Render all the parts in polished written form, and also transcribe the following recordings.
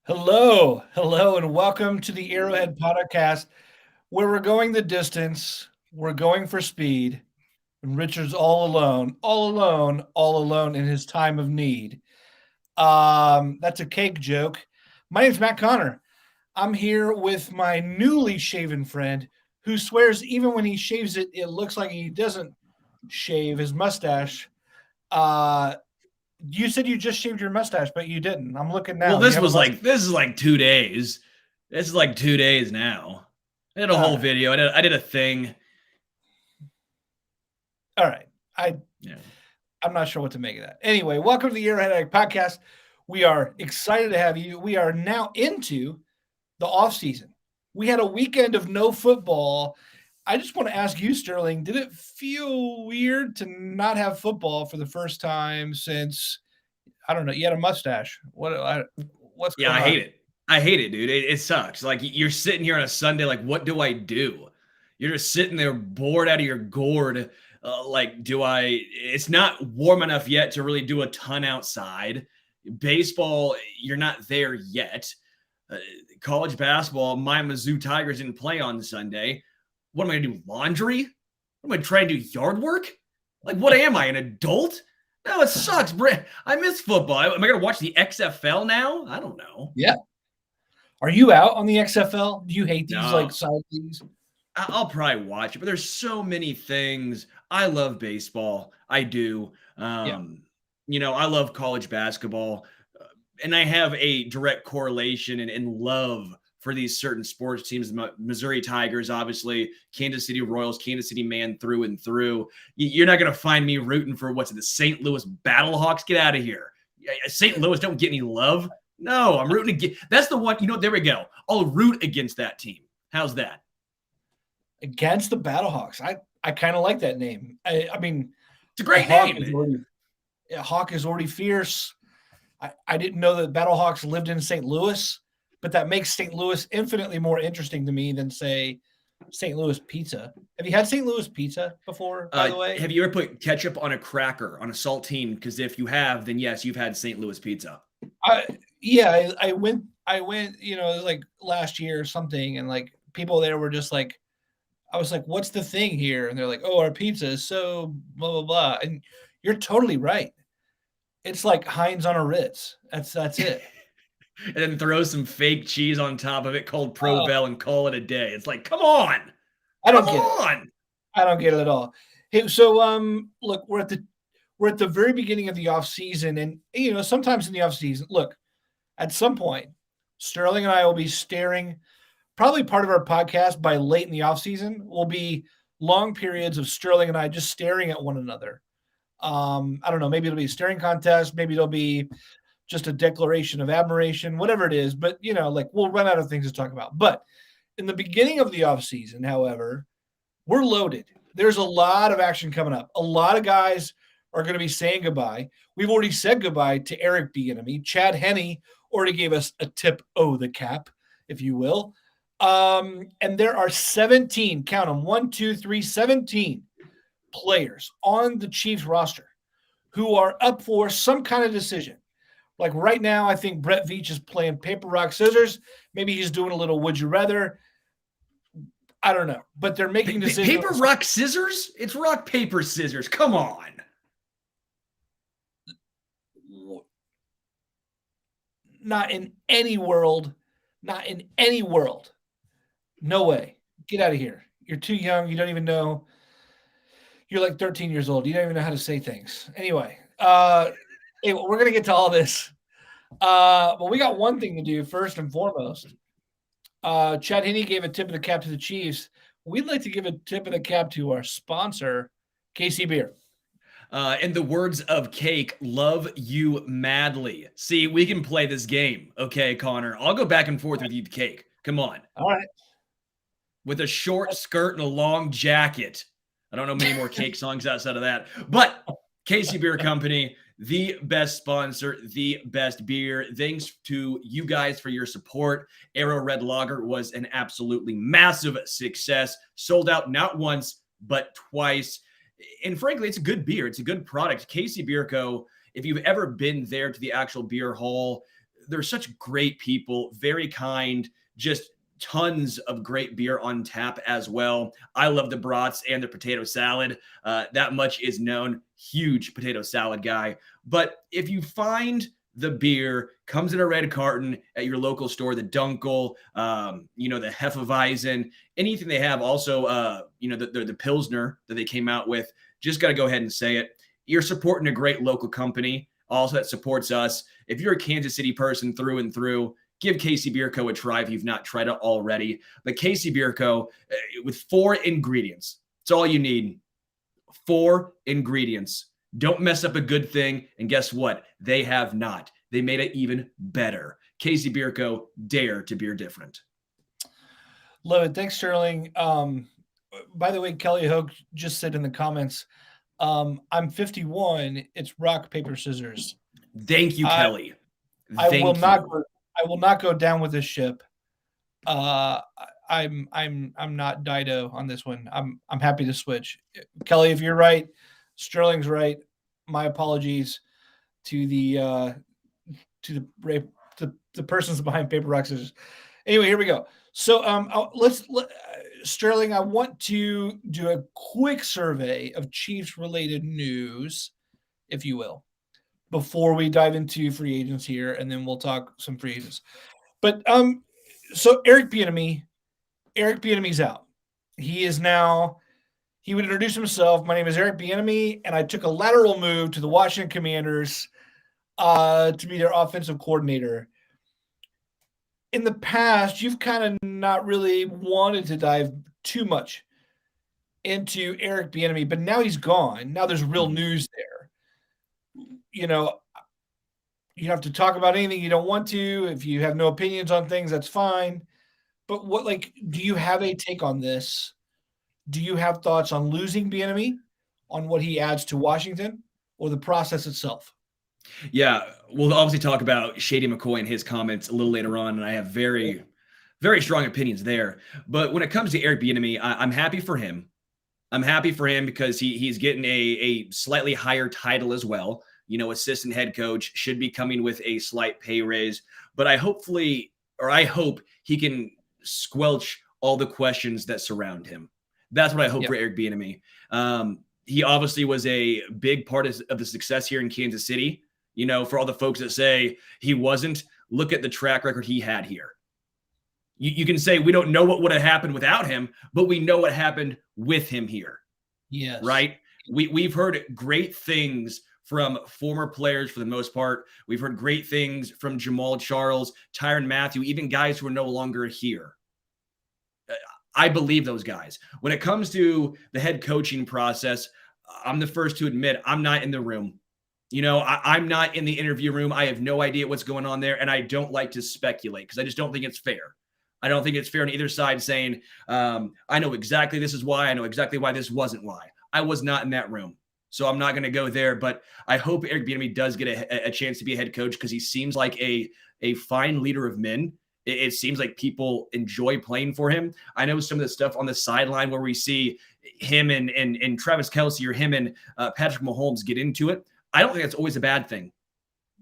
Hello, and welcome to the Arrowhead podcast, where we're going the distance, we're going for speed, and Richard's all alone in his time of need. That's a cake joke. My name's Matt Conner. I'm here with my newly shaven friend who swears even when he shaves it, it looks like he doesn't shave his mustache. Uh, you said you just shaved your mustache, but you didn't. I'm looking now. Well, this is like 2 days. This is like 2 days now. I did a whole video. I did a thing. All right. I'm not sure what to make of that. Anyway, welcome to the Arrowhead Addict podcast. We are excited to have you. We are now into the off season. We had a weekend of no football. I just want to ask you, Sterling, did it feel weird to not have football for the first time since, I don't know, you had a mustache? What's going on? I hate it. I hate it, dude. It sucks. Like, you're sitting here on a Sunday, like, what do I do? You're just sitting there bored out of your gourd. It's not warm enough yet to really do a ton outside. Baseball, you're not there yet. College basketball, my Mizzou Tigers didn't play on Sunday. What am I going to do? Laundry? What am I trying to do? Yard work? Like, what am I, an adult? No, it sucks. I miss football. Am I going to watch the XFL now? I don't know. Yeah. Are you out on the XFL? Do you hate these side leagues? I'll probably watch it, but there's so many things. I love baseball. I do. I love college basketball. And I have a direct correlation and love for these certain sports teams. Missouri Tigers, obviously, Kansas City Royals, Kansas City man through and through. You're not going to find me rooting for the St. Louis Battlehawks. Get out of here. St. Louis don't get any love. No, I'm rooting against. That's the one. There we go. I'll root against that team. How's that? Against the Battlehawks. I kind of like that name. I mean, it's a great name. Hawk is already fierce. I didn't know that Battlehawks lived in St. Louis, but that makes St. Louis infinitely more interesting to me than, say, St. Louis pizza. Have you had St. Louis pizza before, by the way? Have you ever put ketchup on a cracker, on a saltine? Because if you have, then yes, you've had St. Louis pizza. I went, it was like last year or something, and like people there were just like, I was like, what's the thing here? And they're like, oh, our pizza is so blah, blah, blah. And you're totally right. It's like Heinz on a Ritz. That's it. And then throw some fake cheese on top of it called Provel and call it a day. It's like, come on. I don't get it at all. Hey, so look, we're at the very beginning of the off season, and sometimes in the off season, look, at some point, Sterling and I will be staring. Probably part of our podcast by late in the off season will be long periods of Sterling and I just staring at one another. I don't know. Maybe it'll be a staring contest. Maybe it'll be just a declaration of admiration, whatever it is. But, we'll run out of things to talk about. But in the beginning of the offseason, however, we're loaded. There's a lot of action coming up. A lot of guys are going to be saying goodbye. We've already said goodbye to Eric Bieniemy. Chad Henne already gave us a tip the cap, if you will. And there are 17, count them, 1, 2, 3, 17 players on the Chiefs roster who are up for some kind of decision. Like right now, I think Brett Veach is playing paper, rock, scissors. Maybe he's doing a little would you rather. I don't know, but they're making decisions. Paper, rock, scissors? It's rock, paper, scissors. Come on. Not in any world. Not in any world. No way. Get out of here. You're too young. You don't even know. You're like 13 years old. You don't even know how to say things. Anyway, we're going to get to all this. Well, we got one thing to do first and foremost. Chad Henne gave a tip of the cap to the Chiefs. We'd like to give a tip of the cap to our sponsor, KC Bier. In the words of Cake, love you madly. See, we can play this game. Okay, Connor. I'll go back and forth with you, Cake. Come on. All right. With a short skirt and a long jacket. I don't know many more Cake songs outside of that. But KC Bier Company, the best sponsor, the best beer. Thanks to you guys for your support. Arrowhead Lager was an absolutely massive success. Sold out not once, but twice. And frankly, it's a good beer. It's a good product. KC Bier Co., if you've ever been there to the actual beer hall, they're such great people, very kind, just tons of great beer on tap as well. I love the brats and the potato salad. That much is known. Huge potato salad guy. But if you find the beer comes in a red carton at your local store, the Dunkel, the Hefeweizen, anything they have. Also, the Pilsner that they came out with. Just got to go ahead and say it. You're supporting a great local company, also that supports us. If you're a Kansas City person through and through, give KC Bier Co a try if you've not tried it already. But KC Bier Co, with 4 ingredients, it's all you need. 4 ingredients. Don't mess up a good thing. And guess what? They have not. They made it even better. KC Bier Co, dare to beer different. Love it. Thanks, Sterling. By the way, Kelly Hogue just said in the comments, I'm 51. It's rock, paper, scissors. Thank you, Kelly. I will not go down with this ship. I'm not Dido on this one. I'm happy to switch. Kelly, if you're right, Sterling's right. My apologies to the persons behind paper, rock, scissors. Anyway, here we go. So Sterling, I want to do a quick survey of Chiefs related news, if you will, before we dive into free agents here, and then we'll talk some free agents. But so Eric Bieniemy's out. He would introduce himself. My name is Eric Bieniemy, and I took a lateral move to the Washington Commanders to be their offensive coordinator. In the past, you've kind of not really wanted to dive too much into Eric Bieniemy, but now he's gone. Now there's real news there. You have to talk about anything you don't want to. If you have no opinions on things, that's fine. But do you have a take on this? Do you have thoughts on losing Bieniemy, on what he adds to Washington, or the process itself? Yeah, we'll obviously talk about Shady McCoy and his comments a little later on, and I have very, very strong opinions there. But when it comes to Eric Bieniemy, I'm happy for him. I'm happy for him because he's getting a slightly higher title as well. Assistant head coach should be coming with a slight pay raise. But I hope he can squelch all the questions that surround him. That's what I hope for Eric Bieniemy. He obviously was a big part of the success here in Kansas City. For all the folks that say he wasn't, look at the track record he had here. You can say we don't know what would have happened without him, but we know what happened with him here. Yes. Right? We've heard great things from former players for the most part. We've heard great things from Jamal Charles, Tyrann Mathieu, even guys who are no longer here. I believe those guys. When it comes to the head coaching process, I'm the first to admit I'm not in the room. I'm not in the interview room. I have no idea what's going on there, and I don't like to speculate because I just don't think it's fair. I don't think it's fair on either side saying, I know exactly this is why. I know exactly why this wasn't why. I was not in that room, so I'm not going to go there. But I hope Eric Bieniemy does get a chance to be a head coach because he seems like a fine leader of men. It seems like people enjoy playing for him. I know some of the stuff on the sideline where we see him and Travis Kelce or him and Patrick Mahomes get into it. I don't think that's always a bad thing.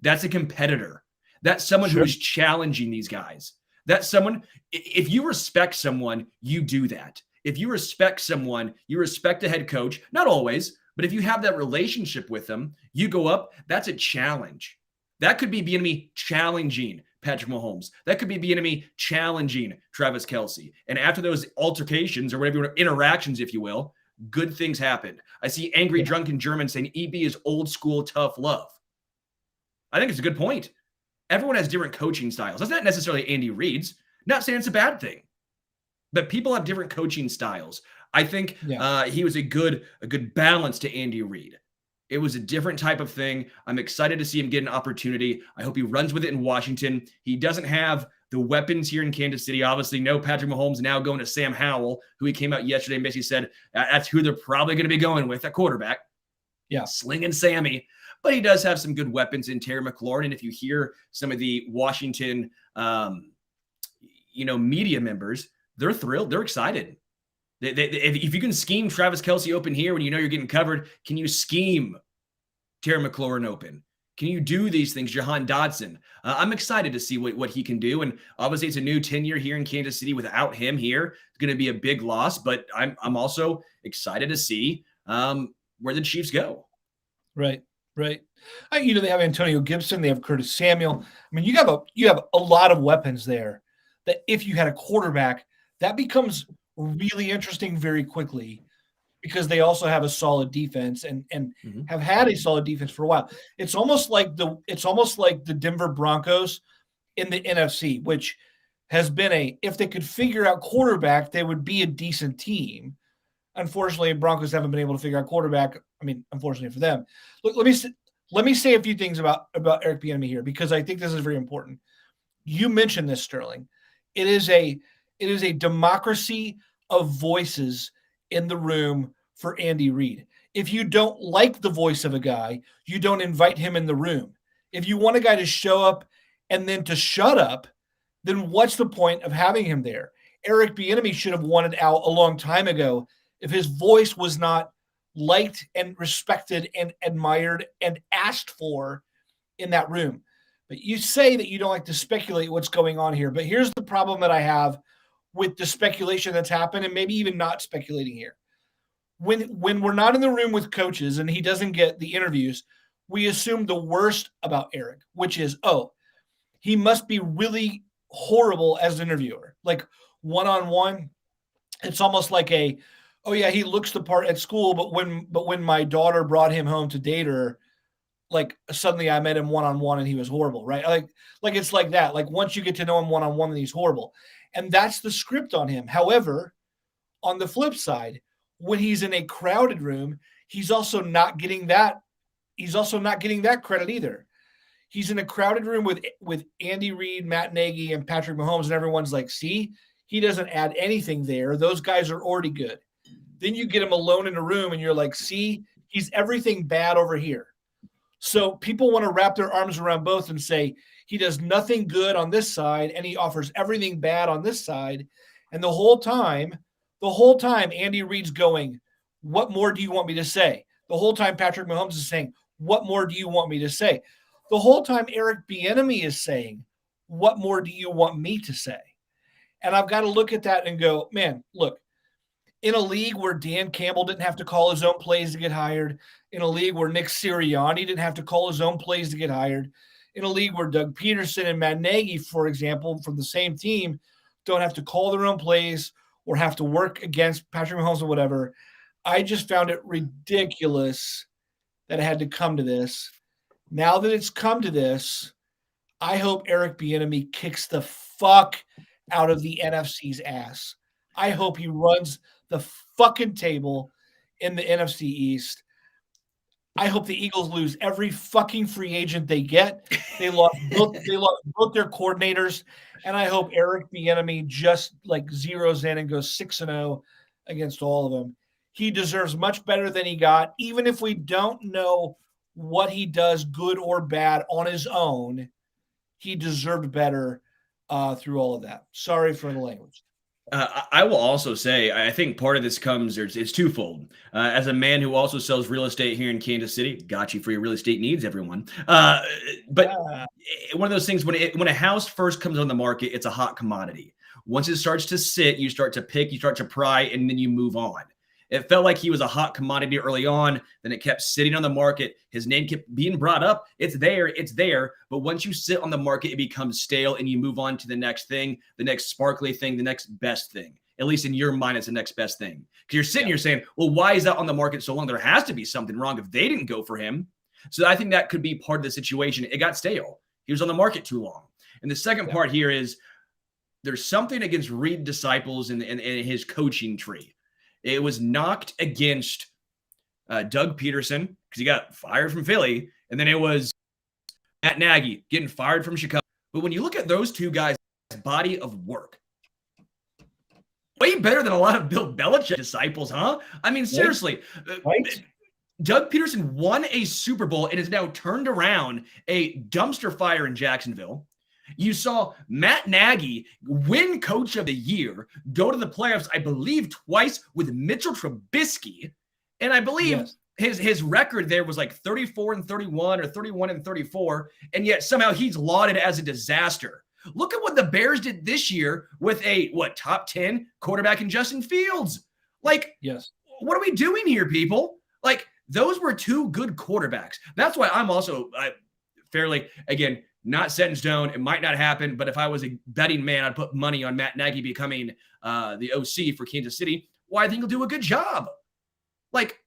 That's a competitor. That's someone who is challenging these guys. That's someone, if you respect someone, you do that. If you respect someone, you respect a head coach. Not always, but if you have that relationship with them, you go up, that's a challenge. That could be Bieniemy challenging Patrick Mahomes. That could be Bieniemy challenging Travis Kelce. And after those altercations or whatever, interactions, if you will, good things happen. I see angry, drunken Germans saying EB is old school, tough love. I think it's a good point. Everyone has different coaching styles. That's not necessarily Andy Reid's. Not saying it's a bad thing. But people have different coaching styles. I think he was a good balance to Andy Reid. It was a different type of thing. I'm excited to see him get an opportunity. I hope he runs with it in Washington. He doesn't have the weapons here in Kansas City. Obviously, no Patrick Mahomes now going to Sam Howell, who he came out yesterday and basically said that's who they're probably going to be going with at quarterback. Yeah. Slinging Sammy. But he does have some good weapons in Terry McLaurin. And if you hear some of the Washington, media members, they're thrilled. They're excited. If you can scheme Travis Kelce open here when you know you're getting covered, can you scheme Terry McLaurin open? Can you do these things, Jahan Dotson? I'm excited to see what he can do. And obviously, it's a new tenure here in Kansas City. Without him here, it's going to be a big loss. But I'm also excited to see where the Chiefs go. Right. They have Antonio Gibson. They have Curtis Samuel. I mean, you have a lot of weapons there that if you had a quarterback, that becomes really interesting very quickly, because they also have a solid defense and have had a solid defense for a while. It's almost like the Denver Broncos in the NFC, which has been if they could figure out quarterback, they would be a decent team. Unfortunately, Broncos haven't been able to figure out quarterback. I mean, unfortunately for them. Look, let me say a few things about Eric Bieniemy here, because I think this is very important. You mentioned this, Sterling. It is a democracy of voices in the room for Andy Reid. If you don't like the voice of a guy, you don't invite him in the room. If you want a guy to show up and then to shut up, then what's the point of having him there? Eric Bieniemy should have wanted out a long time ago if his voice was not liked and respected and admired and asked for in that room. But you say that you don't like to speculate what's going on here. But here's the problem that I have with the speculation that's happened, and maybe even not speculating here. When we're not in the room with coaches and he doesn't get the interviews, we assume the worst about Eric, which is, he must be really horrible as an interviewer. Like one-on-one, it's almost like he looks the part at school, but when my daughter brought him home to date her, like suddenly I met him one-on-one and he was horrible, right? Like it's like that. Like once you get to know him one-on-one, then he's horrible. And that's the script on him. However, on the flip side, when he's in a crowded room, he's also not getting that. He's also not getting that credit either. He's in a crowded room with Andy Reid, Matt Nagy, and Patrick Mahomes, and everyone's like, see, he doesn't add anything there. Those guys are already good. Then you get him alone in a room and you're like, see, he's everything bad over here. So people want to wrap their arms around both and say he does nothing good on this side and he offers everything bad on this side. And the whole time, Andy Reid's going, what more do you want me to say? The whole time Patrick Mahomes is saying, what more do you want me to say? The whole time Eric Bieniemy is saying, what more do you want me to say? And I've got to look at that and go, man, look, in a league where Dan Campbell didn't have to call his own plays to get hired, in a league where Nick Sirianni didn't have to call his own plays to get hired, in a league where Doug Peterson and Matt Nagy, for example, from the same team, don't have to call their own plays or have to work against Patrick Mahomes or whatever, I just found it ridiculous that it had to come to this. Now that it's come to this, I hope Eric Bieniemy kicks the fuck out of the NFC's ass. I hope he runs the fucking table in the NFC East. I hope the Eagles lose every fucking free agent they get. They lost both their coordinators, and I hope Eric Bieniemy just like zeroes in and goes 6-0 against all of them. He deserves much better than he got, even if we don't know what he does, good or bad, on his own. He deserved better through all of that. Sorry for the language. I will also say, I think part of this it's twofold. As a man who also sells real estate here in Kansas City, got you for your real estate needs, everyone. But one of those things, when a house first comes on the market, it's a hot commodity. Once it starts to sit, you start to pick, you start to pry, and then you move on. It felt like he was a hot commodity early on. Then it kept sitting on the market. His name kept being brought up. It's there. But once you sit on the market, it becomes stale and you move on to the next thing, the next sparkly thing, the next best thing. At least in your mind, it's the next best thing. Because you're sitting here saying, well, why is that on the market so long? There has to be something wrong if they didn't go for him. So I think that could be part of the situation. It got stale. He was on the market too long. And the second part here is there's something against Reid disciples in his coaching tree. It was knocked against Doug Peterson because he got fired from Philly. And then it was Matt Nagy getting fired from Chicago. But when you look at those two guys' body of work, way better than a lot of Bill Belichick disciples, huh? I mean, seriously. Right? Doug Peterson won a Super Bowl and has now turned around a dumpster fire in Jacksonville. You saw Matt Nagy win Coach of the Year, go to the playoffs, I believe, twice with Mitchell Trubisky. And I believe his record there was like 34-31 or 31-34, and yet somehow he's lauded as a disaster. Look at what the Bears did this year with a top 10 quarterback in Justin Fields. Like, yes, what are we doing here, people? Like, those were two good quarterbacks. That's why I'm also fairly, again, not set in stone. It might not happen, but if I was a betting man, I'd put money on Matt Nagy becoming the OC for Kansas City. Well, I think he'll do a good job. Like,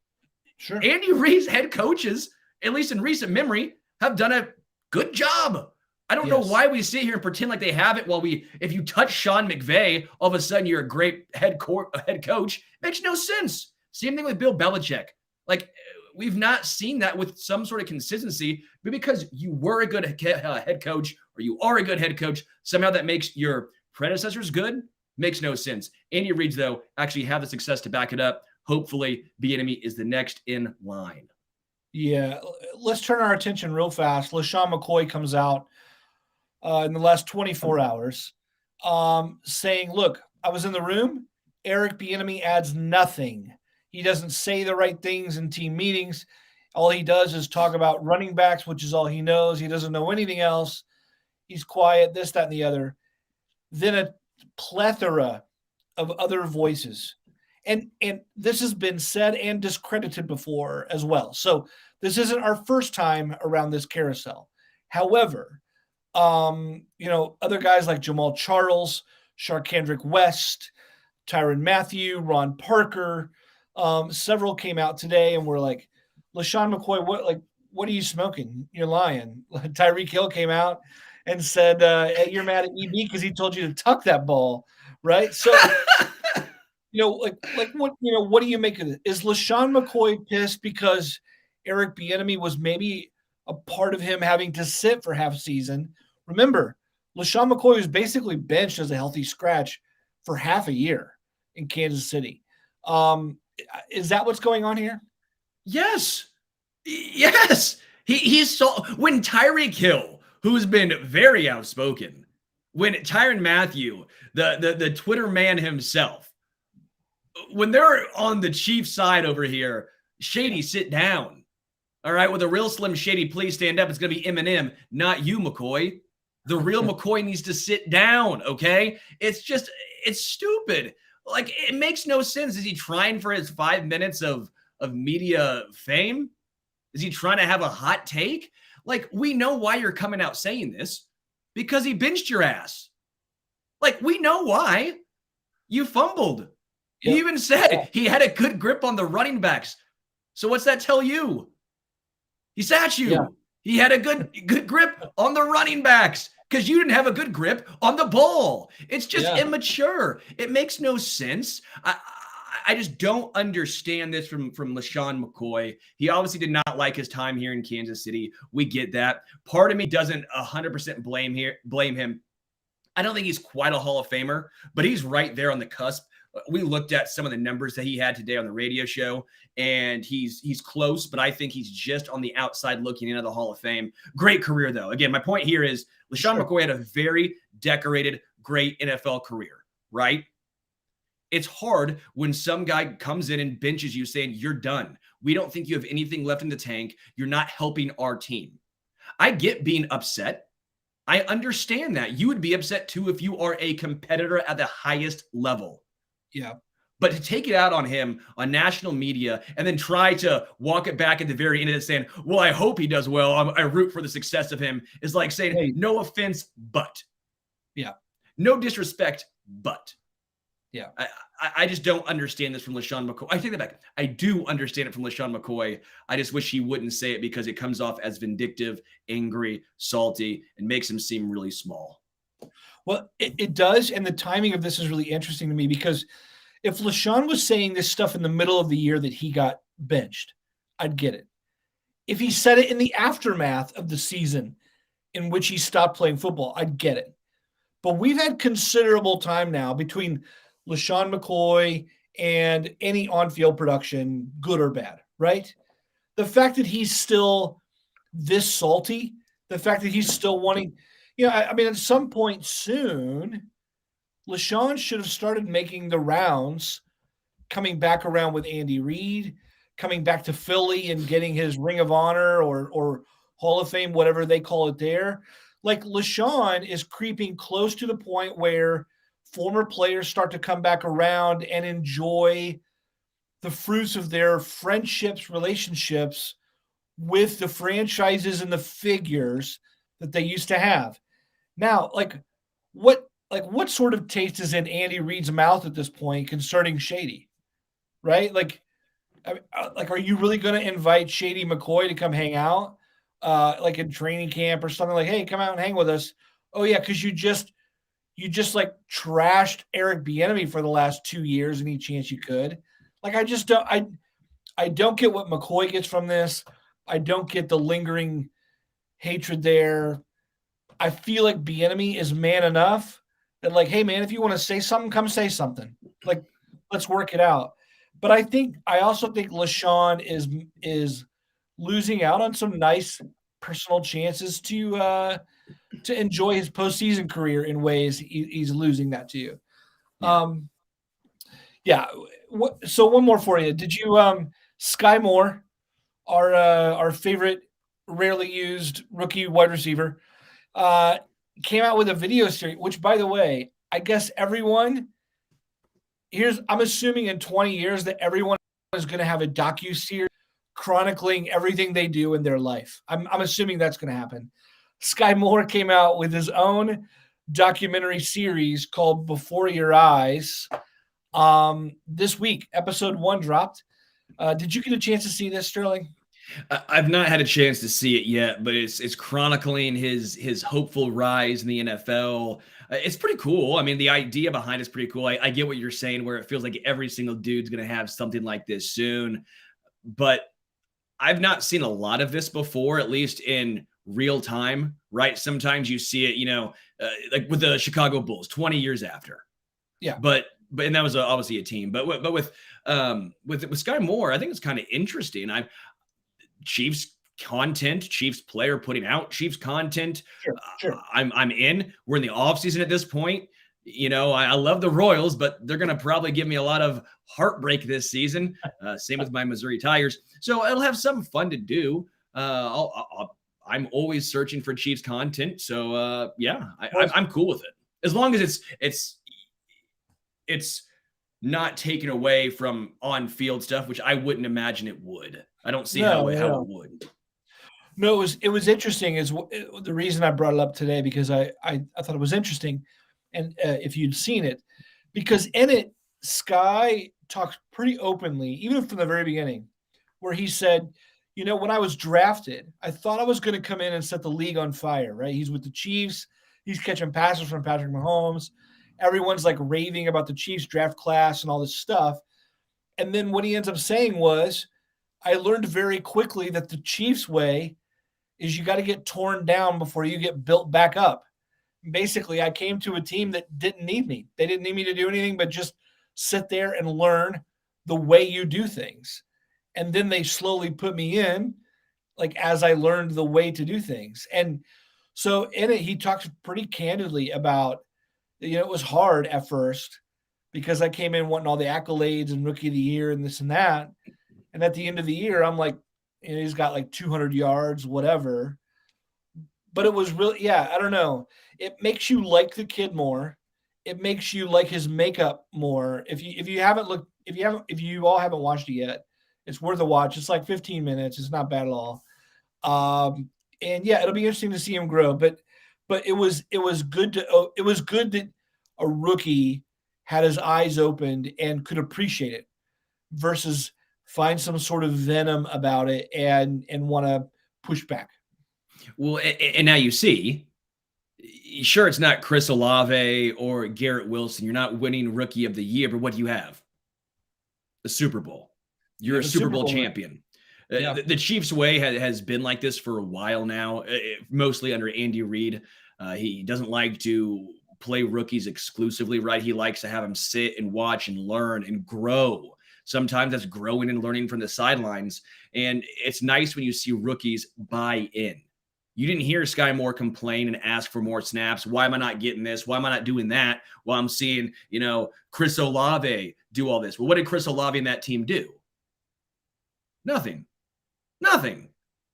sure. Andy Reid's head coaches, at least in recent memory, have done a good job. I don't know why we sit here and pretend like they haven't. While if you touch Sean McVay, all of a sudden you're a great head coach. It makes no sense. Same thing with Bill Belichick. Like, we've not seen that with some sort of consistency, but because you were a good head coach or you are a good head coach, somehow that makes your predecessors good. Makes no sense. Andy Reid's, though, actually have the success to back it up. Hopefully, Bieniemy is the next in line. Yeah, let's turn our attention real fast. LeSean McCoy comes out in the last 24 hours saying, look, I was in the room. Eric Bieniemy adds nothing. He doesn't say the right things in team meetings. All he does is talk about running backs, which is all he knows. He doesn't know anything else. He's quiet, this, that, and the other. Then a plethora of other voices. And this has been said and discredited before as well. So this isn't our first time around this carousel. However, other guys like Jamal Charles, Sharkandrick West, Tyrann Mathieu, Ron Parker, several came out today and were like, LeSean McCoy, what are you smoking? You're lying. Tyreek Hill came out and said, hey, you're mad at EB because he told you to tuck that ball, right? So what do you make of it? Is LeSean McCoy pissed because Eric Bieniemy was maybe a part of him having to sit for half season? Remember, LeSean McCoy was basically benched as a healthy scratch for half a year in Kansas City. Is that what's going on here? Yes. He's so when Tyreek Hill, who's been very outspoken, when Tyrann Mathieu, the Twitter man himself, when they're on the Chiefs side over here, Shady, sit down. All right, with a real Slim Shady, please stand up. It's going to be Eminem, not you, McCoy. The real McCoy needs to sit down, okay? It's stupid. Like, it makes no sense. Is he trying for his 5 minutes of media fame? Is he trying to have a hot take? Like, we know why you're coming out saying this. Because he benched your ass. Like, we know why. You fumbled. He even said he had a good grip on the running backs. So what's that tell you? He sat you. Yeah. He had a good grip on the running backs because you didn't have a good grip on the ball. It's just immature. It makes no sense. I just don't understand this from LeSean McCoy. He obviously did not like his time here in Kansas City. We get that. Part of me doesn't 100% blame him. I don't think he's quite a Hall of Famer, but he's right there on the cusp. We looked at some of the numbers that he had today on the radio show, and he's close, but I think he's just on the outside looking into the Hall of Fame. Great career, though. Again, my point here is LeSean McCoy had a very decorated, great NFL career, right? It's hard when some guy comes in and benches you saying, you're done. We don't think you have anything left in the tank. You're not helping our team. I get being upset. I understand that. You would be upset, too, if you are a competitor at the highest level. Yeah. But to take it out on him on national media and then try to walk it back at the very end of it saying, well, I hope he does well. I root for the success of him is like saying, hey, no offense, but. Yeah. No disrespect, but. Yeah. I just don't understand this from LeSean McCoy. I take that back. I do understand it from LeSean McCoy. I just wish he wouldn't say it because it comes off as vindictive, angry, salty, and makes him seem really small. Well, it does, and the timing of this is really interesting to me because if LeSean was saying this stuff in the middle of the year that he got benched, I'd get it. If he said it in the aftermath of the season in which he stopped playing football, I'd get it. But we've had considerable time now between LeSean McCoy and any on-field production, good or bad, right? The fact that he's still this salty, the fact that he's still wanting – I mean, at some point soon, LeSean should have started making the rounds, coming back around with Andy Reid, coming back to Philly and getting his Ring of Honor or Hall of Fame, whatever they call it there. Like LeSean is creeping close to the point where former players start to come back around and enjoy the fruits of their friendships, relationships with the franchises and the figures that they used to have. Now, what sort of taste is in Andy Reid's mouth at this point concerning Shady, right? Are you really going to invite Shady McCoy to come hang out, like in training camp or something? Like, hey, come out and hang with us. Oh yeah, because you just like trashed Eric Bieniemy for the last 2 years, any chance you could. Like, I just don't. I don't get what McCoy gets from this. I don't get the lingering hatred there. I feel like Bieniemy is man enough that, like, hey man, if you want to say something, come say something. Like, let's work it out. But I also think LeSean is losing out on some nice personal chances to enjoy his postseason career in ways he's losing that to you. Yeah. So one more for you. Did you Skyy Moore, our favorite rarely used rookie wide receiver, came out with a video series, which, by the way, I guess I'm assuming in 20 years that everyone is going to have a docuseries chronicling everything they do in their life. I'm assuming that's going to happen. Skyy Moore came out with his own documentary series called Before Your Eyes. This week, episode 1 dropped. Did you get a chance to see this, Sterling? I've not had a chance to see it yet, but it's chronicling his hopeful rise in the NFL. It's pretty cool. I mean, the idea behind it's pretty cool. I get what you're saying, where it feels like every single dude's going to have something like this soon. But I've not seen a lot of this before, at least in real time, right? Sometimes you see it, like with the Chicago Bulls 20 years after. Yeah. But and that was obviously a team. But with Skyy Moore, I think it's kind of interesting. Chiefs content, Chiefs player putting out Chiefs content. Sure. I'm in. We're in the offseason at this point. I love the Royals, but they're going to probably give me a lot of heartbreak this season. Same with my Missouri Tigers. So it'll have some fun to do. I'm always searching for Chiefs content. So I'm cool with it. As long as it's not taken away from on-field stuff, which I wouldn't imagine it would. I don't see how it would. No, it was interesting. Is the reason I brought it up today, because I thought it was interesting, and if you'd seen it, because in it, Skyy talks pretty openly, even from the very beginning, where he said, when I was drafted, I thought I was going to come in and set the league on fire. Right? He's with the Chiefs. He's catching passes from Patrick Mahomes. Everyone's like raving about the Chiefs draft class and all this stuff. And then what he ends up saying was, I learned very quickly that the Chiefs way is you got to get torn down before you get built back up. Basically, I came to a team that didn't need me. They didn't need me to do anything but just sit there and learn the way you do things. And then they slowly put me in, like, as I learned the way to do things. And so in it, he talks pretty candidly about, it was hard at first because I came in wanting all the accolades and rookie of the year and this and that. And at the end of the year, I'm like, he's got like 200 yards, whatever. But it was really, I don't know. It makes you like the kid more. It makes you like his makeup more. If you all haven't watched it yet, it's worth a watch. It's like 15 minutes. It's not bad at all. And it'll be interesting to see him grow. But it was good that a rookie had his eyes opened and could appreciate it versus find some sort of venom about it and want to push back. Well, and now you see, sure, it's not Chris Olave or Garrett Wilson. You're not winning rookie of the year, but what do you have? The Super Bowl. You're a Super Bowl champion. Yeah. The Chiefs way has been like this for a while now, mostly under Andy Reid. He doesn't like to play rookies exclusively, right? He likes to have them sit and watch and learn and grow. Sometimes that's growing and learning from the sidelines. And it's nice when you see rookies buy in. You didn't hear Skyy Moore complain and ask for more snaps. Why am I not getting this? Why am I not doing that? While I'm seeing, Chris Olave do all this. Well, what did Chris Olave and that team do? Nothing.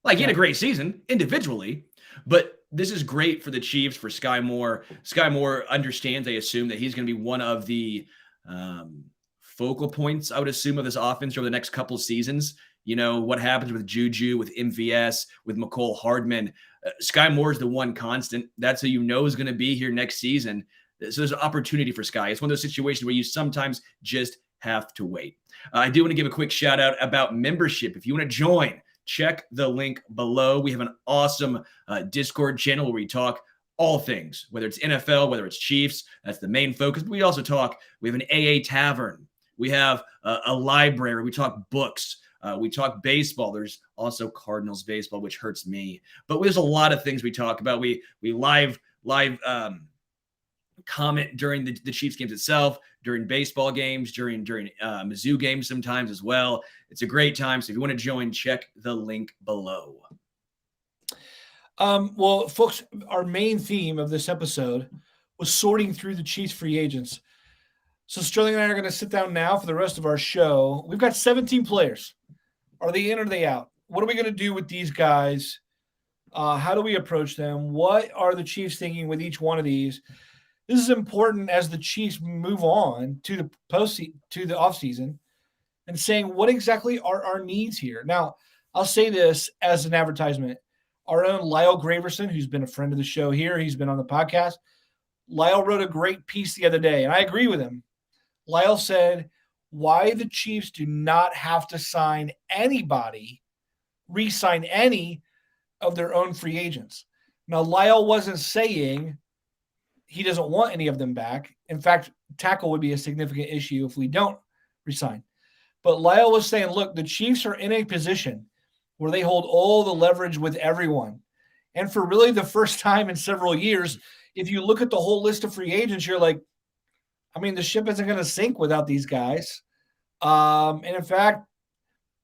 Like, he had a great season individually, but this is great for the Chiefs, for Skyy Moore. Skyy Moore understands, I assume, that he's going to be one of the focal points, I would assume, of this offense over the next couple of seasons. What happens with JuJu, with MVS, with Mecole Hardman. Skyy Moore is the one constant. That's who is going to be here next season. So there's an opportunity for Skyy. It's one of those situations where you sometimes just have to wait. I do want to give a quick shout out about membership. If you want to join, check the link below. We have an awesome Discord channel where we talk all things, whether it's NFL, whether it's Chiefs. That's the main focus. But we also talk. We have an AA tavern. We have a library. We talk books. We talk baseball. There's also Cardinals baseball, which hurts me. But there's a lot of things we talk about. We live comment during the Chiefs games itself, during baseball games, during Mizzou games sometimes as well. It's a great time. So if you want to join, check the link below. Well, folks, our main theme of this episode was sorting through the Chiefs free agents. So Sterling and I are going to sit down now for the rest of our show. We've got 17 players. Are they in or are they out? What are we going to do with these guys? How do we approach them? What are the Chiefs thinking with each one of these? This is important as the Chiefs move on to the offseason and saying, what exactly are our needs here? Now, I'll say this as an advertisement. Our own Lyle Graverson, who's been a friend of the show here, he's been on the podcast. Lyle wrote a great piece the other day, and I agree with him. Lyle said, why the Chiefs do not have to sign anybody, re-sign any of their own free agents. Now, Lyle wasn't saying he doesn't want any of them back. In fact, tackle would be a significant issue if we don't resign. But Lyle was saying, look, the Chiefs are in a position where they hold all the leverage with everyone. And for really the first time in several years, if you look at the whole list of free agents, you're like, I mean, the ship isn't going to sink without these guys. And in fact,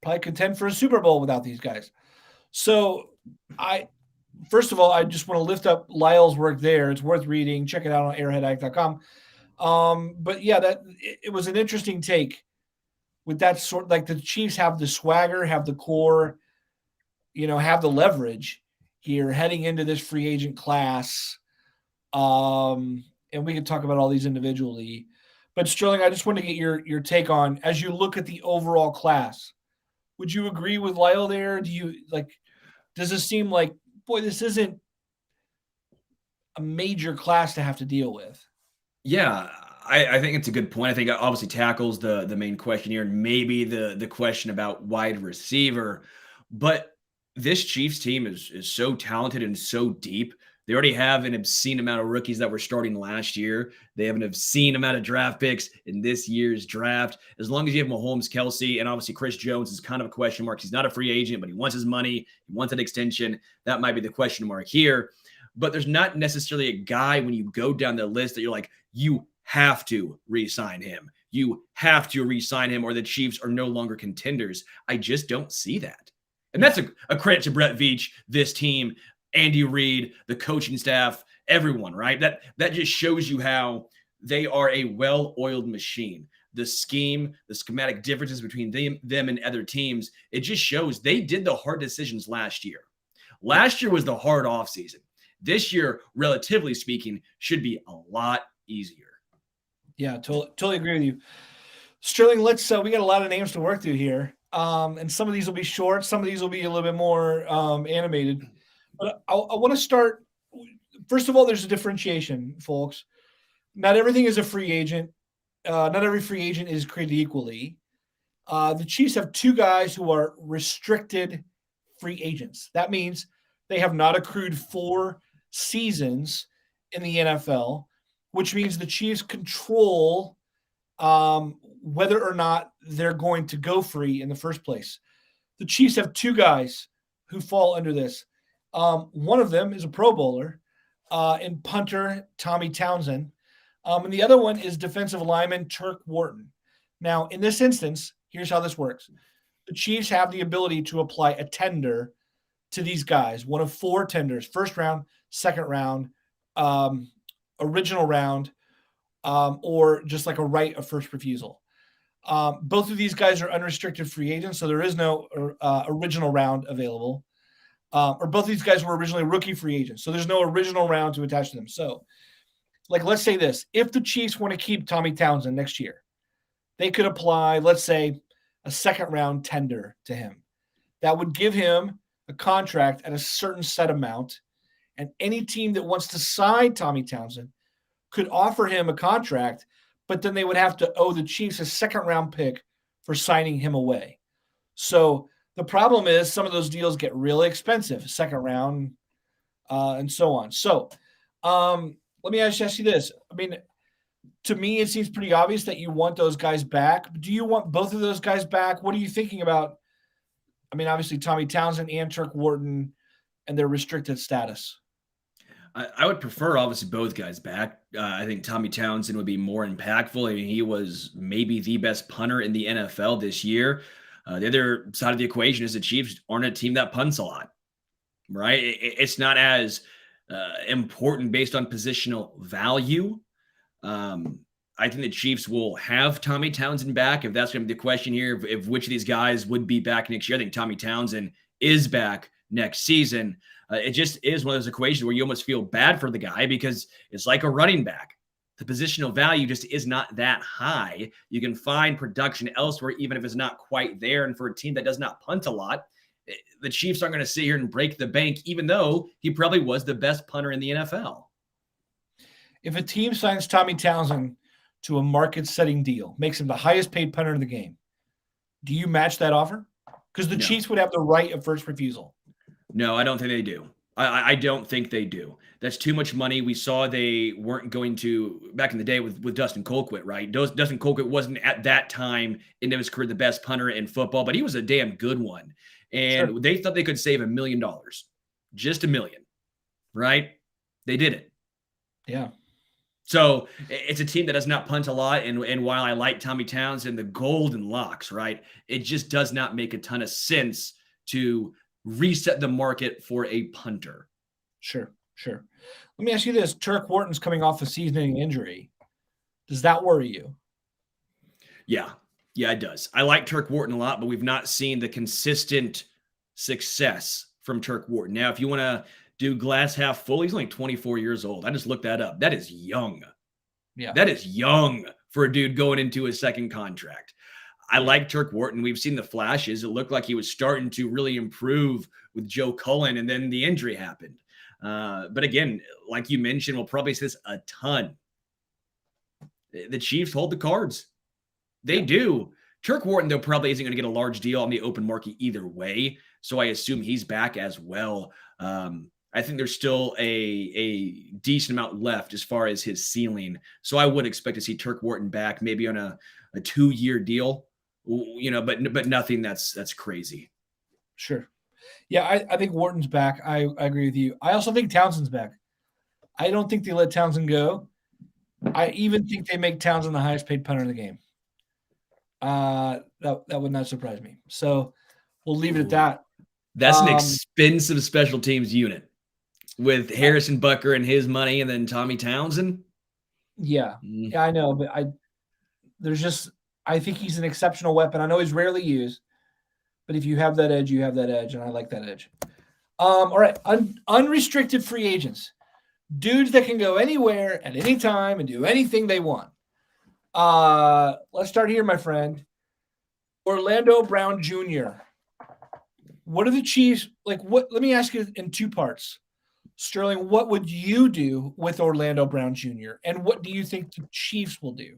probably contend for a Super Bowl without these guys. So first of all, I just want to lift up Lyle's work there. It's worth reading. Check it out on arrowheadaddict.com. But yeah, it was an interesting take with that sort. Like, the Chiefs have the swagger, have the core, have the leverage here heading into this free agent class. And we can talk about all these individually. But Sterling, I just want to get your take on, as you look at the overall class, would you agree with Lyle there? Does it seem like, boy, this isn't a major class to have to deal with? Yeah, I think it's a good point. I think obviously tackles the main question here, and maybe the question about wide receiver. But this Chiefs team is so talented and so deep. They already have an obscene amount of rookies that were starting last year. They have an obscene amount of draft picks in this year's draft. As long as you have Mahomes, Kelsey, and obviously Chris Jones is kind of a question mark. He's not a free agent, but he wants his money. He wants an extension. That might be the question mark here. But there's not necessarily a guy when you go down the list that you're like, you have to re-sign him. You have to re-sign him or the Chiefs are no longer contenders. I just don't see that. And that's a credit to Brett Veach, this team, Andy Reid, the coaching staff, everyone, right? That just shows you how they are a well-oiled machine. The scheme, the schematic differences between them and other teams, it just shows they did the hard decisions last year. Last year was the hard offseason. This year, relatively speaking, should be a lot easier. Yeah, totally agree with you. Sterling, let's we got a lot of names to work through here. And some of these will be short, some of these will be a little bit more animated. But I want to start. First of all, there's a differentiation, folks. Not everything is a free agent. Not every free agent is created equally. The Chiefs have two guys who are restricted free agents. That means they have not accrued 4 seasons in the NFL, which means the Chiefs control whether or not they're going to go free in the first place. The Chiefs have 2 guys who fall under this. One of them is a Pro Bowler and punter Tommy Townsend. And the other one is defensive lineman Turk Wharton. Now, in this instance, here's how this works. The Chiefs have the ability to apply a tender to these guys, one of 4 tenders: first round, second round, original round, or just like a right of first refusal. Both of these guys are unrestricted free agents, so there is no original round available. Or both of these guys were originally rookie free agents, so there's no original round to attach to them. So, like, let's say this. If the Chiefs want to keep Tommy Townsend next year, they could apply, let's say, a second-round tender to him. That would give him a contract at a certain set amount, and any team that wants to sign Tommy Townsend could offer him a contract, but then they would have to owe the Chiefs a second-round pick for signing him away. So the problem is some of those deals get really expensive, second round, and so on. So let me ask you this. I mean, to me, it seems pretty obvious that you want those guys back. Do you want both of those guys back? What are you thinking about? I mean, obviously, Tommy Townsend and Turk Wharton and their restricted status. I would prefer, obviously, both guys back. I think Tommy Townsend would be more impactful. I mean, he was maybe the best punter in the NFL this year. The other side of the equation is the Chiefs aren't a team that punts a lot, right? It's not as important based on positional value. I think the Chiefs will have Tommy Townsend back. If that's going to be the question here, if which of these guys would be back next year, I think Tommy Townsend is back next season. It just is one of those equations where you almost feel bad for the guy because it's like a running back. The positional value just is not that high. You can find production elsewhere, even if it's not quite there. And for a team that does not punt a lot, the Chiefs aren't going to sit here and break the bank, even though he probably was the best punter in the NFL. If a team signs Tommy Townsend to a market-setting deal, makes him the highest-paid punter in the game, do you match that offer? Because the Chiefs would have the right of first refusal. No, I don't think they do. I don't think they do. That's too much money. We saw they weren't going to, back in the day with Dustin Colquitt, right? Dustin Colquitt wasn't at that time in his career the best punter in football, but he was a damn good one. And they thought they could save $1 million. Just $1 million, right? They did it. Yeah. So it's a team that does not punt a lot. And while I like Tommy Townsend, the golden locks, right? It just does not make a ton of sense to reset the market for a punter. Sure. Let me ask you this. Turk Wharton's coming off a season-ending injury. Does that worry you? Yeah, it does. I like Turk Wharton a lot, but we've not seen the consistent success from Turk Wharton. Now, if you want to do glass half full, he's only 24 years old. I just looked that up. That is young. Yeah. That is young for a dude going into his second contract. I like Turk Wharton. We've seen the flashes. It looked like he was starting to really improve with Joe Cullen, and then the injury happened. But again, like you mentioned, we'll probably see this a ton. The Chiefs hold the cards. They do. Turk Wharton, though, probably isn't going to get a large deal on the open market either way, so I assume he's back as well. I think there's still a decent amount left as far as his ceiling, so I would expect to see Turk Wharton back, maybe on a 2-year deal, but nothing that's crazy. Sure. Yeah, I think Wharton's back. I agree with you. I also think Townsend's back. I don't think they let Townsend go. I even think they make Townsend the highest paid punter in the game. That would not surprise me. So we'll leave it at that. That's an expensive special teams unit with Harrison Butker and his money, and then Tommy Townsend. Yeah, I know, but I think he's an exceptional weapon. I know he's rarely used, but if you have that edge, you have that edge, and I like that edge. All right, unrestricted free agents, dudes that can go anywhere at any time and do anything they want. Let's start here, my friend. Orlando Brown Jr. What are the Chiefs like? Let me ask you in two parts. Sterling, what would you do with Orlando Brown Jr., and what do you think the Chiefs will do?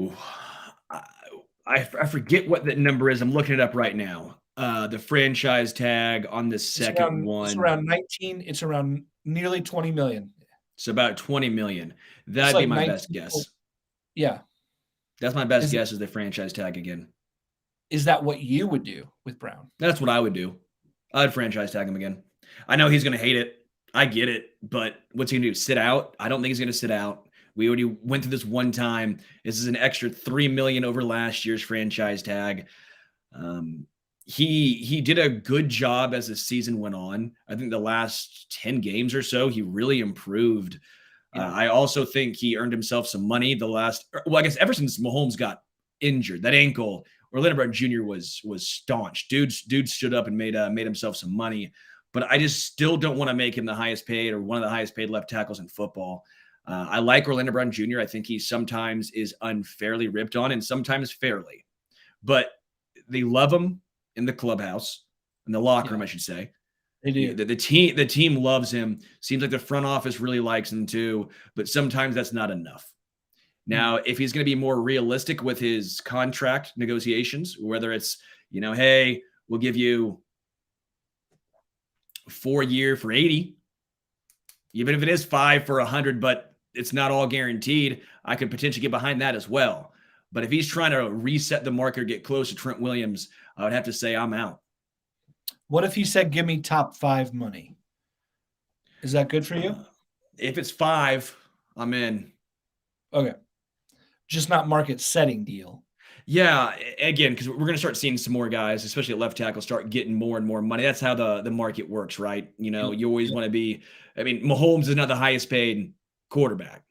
Ooh, I forget what that number is. I'm looking it up right now. The franchise tag on the second one. It's around 19. It's around nearly 20 million. It's about 20 million. That'd be my best guess. Yeah. That's my best guess is the franchise tag again. Is that what you would do with Brown? That's what I would do. I'd franchise tag him again. I know he's going to hate it. I get it. But what's he going to do? Sit out? I don't think he's going to sit out. We already went through this one time. This is an extra $3 million over last year's franchise tag. He did a good job as the season went on. I think the last 10 games or so, he really improved. I also think he earned himself some money I guess ever since Mahomes got injured, that ankle, Orlando Brown Jr. was staunch. Dude stood up and made himself some money. But I just still don't want to make him the highest paid or one of the highest paid left tackles in football. I like Orlando Brown Jr. I think he sometimes is unfairly ripped on and sometimes fairly. But they love him in the clubhouse, in the locker room, I should say. They do. The team loves him. Seems like the front office really likes him too, but sometimes that's not enough. Now, if he's going to be more realistic with his contract negotiations, whether it's, hey, we'll give you 4 year for 80, even if it is 5 for 100, but it's not all guaranteed, I could potentially get behind that as well. But if he's trying to reset the market or get close to Trent Williams, I would have to say I'm out. What if he said, give me top 5 money? Is that good for you? If it's 5, I'm in. Okay. Just not market setting deal. Yeah, again, because we're going to start seeing some more guys, especially at left tackle, start getting more and more money. That's how the market works, right? You always want to be. I mean, Mahomes is not the highest paid quarterback,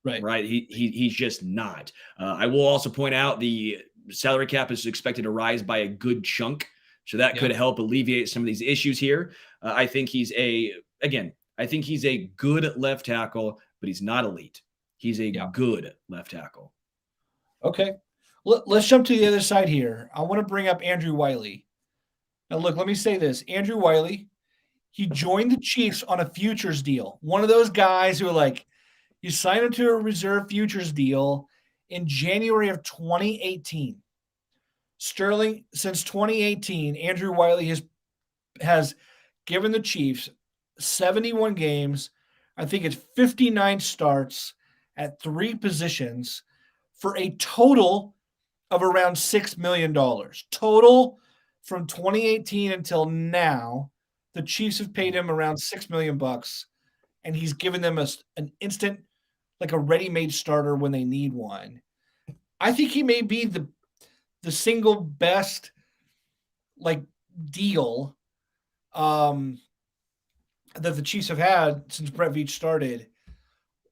right? He's just not. I will also point out the salary cap is expected to rise by a good chunk, so that could help alleviate some of these issues here. I think he's a good left tackle, but he's not elite. He's a good left tackle. Okay. Let's jump to the other side here. I want to bring up Andrew Wylie. Now, look, let me say this. Andrew Wylie, he joined the Chiefs on a futures deal. One of those guys who are like, you sign him to a reserve futures deal in January of 2018. Sterling, since 2018, Andrew Wylie has given the Chiefs 71 games. I think it's 59 starts at 3 positions for a total of around $6 million. Total from 2018 until now, the Chiefs have paid him around $6 million, and he's given them an instant, like a ready-made starter when they need one. I think he may be the single best deal that the Chiefs have had since Brett Veach started.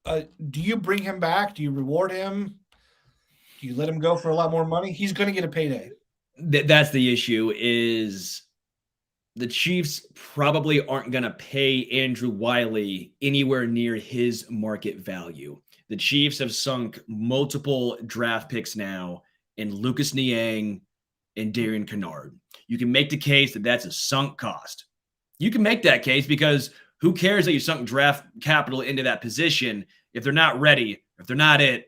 Do you bring him back? Do you reward him? Do you let him go for a lot more money? He's going to get a payday. That's the issue, is the Chiefs probably aren't going to pay Andrew Wylie anywhere near his market value. The Chiefs have sunk multiple draft picks now in Lucas Niang and Darian Kinnard. You can make the case that that's a sunk cost. You can make that case because who cares that you sunk draft capital into that position if they're not ready, if they're not it,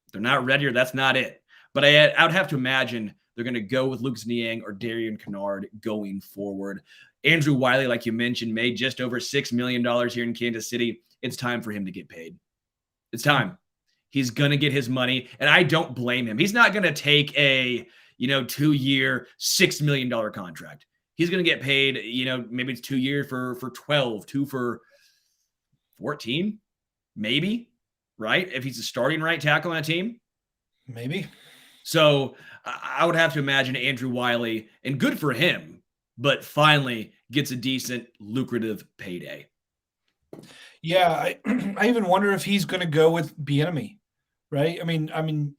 if they're not ready or that's not it. But I would have to imagine they're going to go with Lucas Niang or Darian Kinnard going forward. Andrew Wylie, like you mentioned, made just over $6 million here in Kansas City. It's time for him to get paid. It's time. He's going to get his money, and I don't blame him. He's not going to take a 2-year, $6 million contract. He's going to get paid, maybe it's 2 years for 12, 2 for 14, maybe, right? If he's a starting right tackle on a team. Maybe. So I would have to imagine Andrew Wylie, and good for him, but finally gets a decent, lucrative payday. Yeah, I even wonder if he's going to go with Bieniemy, right? I mean,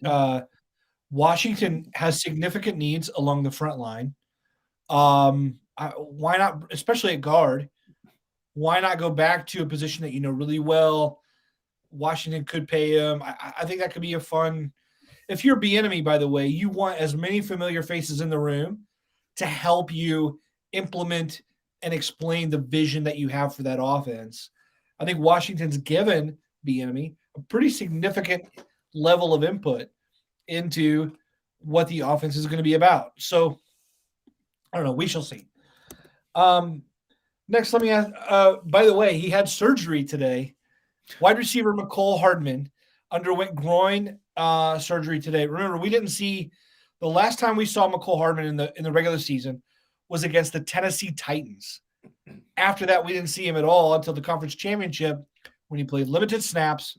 Washington has significant needs along the front line. Why not, especially at guard? Why not go back to a position that you know really well? Washington could pay him. I think that could be a fun. If you're Bieniemy, by the way, you want as many familiar faces in the room to help you implement and explain the vision that you have for that offense. I think Washington's given Bieniemy a pretty significant level of input into what the offense is going to be about. So, I don't know. We shall see. Next, let me ask, by the way, he had surgery today. Wide receiver Mecole Hardman underwent groin surgery today. Remember, we didn't see – the last time we saw Mecole Hardman in the regular season was against the Tennessee Titans. After that, we didn't see him at all until the conference championship when he played limited snaps,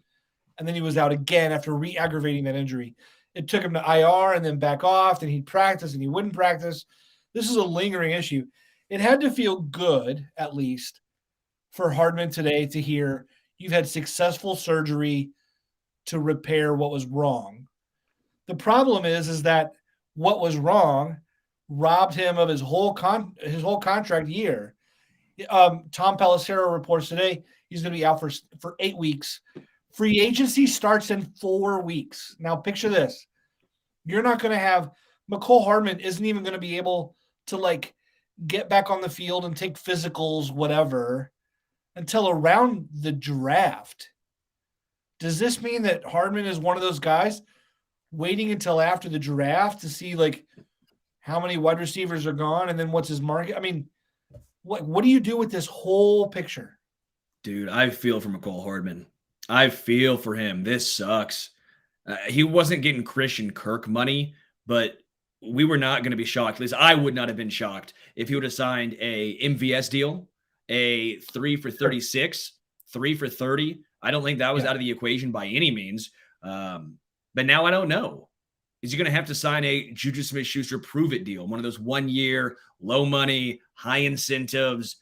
and then he was out again after re-aggravating that injury. It took him to IR and then back off, and he'd practice and he wouldn't practice. This is a lingering issue. It had to feel good, at least, for Hardman today to hear You've had successful surgery to repair what was wrong. The problem is that what was wrong robbed him of his whole contract year. Tom Pelissero reports today he's going to be out for 8 weeks. Free agency starts in 4 weeks. Now, picture this. You're not going to have – Mecole Hardman isn't even going to be able to, like, get back on the field and take physicals, whatever, until around the draft. Does this mean that Hardman is one of those guys waiting until after the draft to see, like, how many wide receivers are gone and then what's his market? I mean, what do you do with this whole picture? Dude, I feel for Mecole Hardman. I feel for him. This sucks. He wasn't getting Christian Kirk money, but we were not going to be shocked. At least I would not have been shocked if he would have signed a MVS deal, a 3 for 36, 3 for 30. I don't think that was out of the equation by any means. But now I don't know. Is he going to have to sign a JuJu Smith-Schuster prove-it deal, one of those 1 year, low money, high incentives?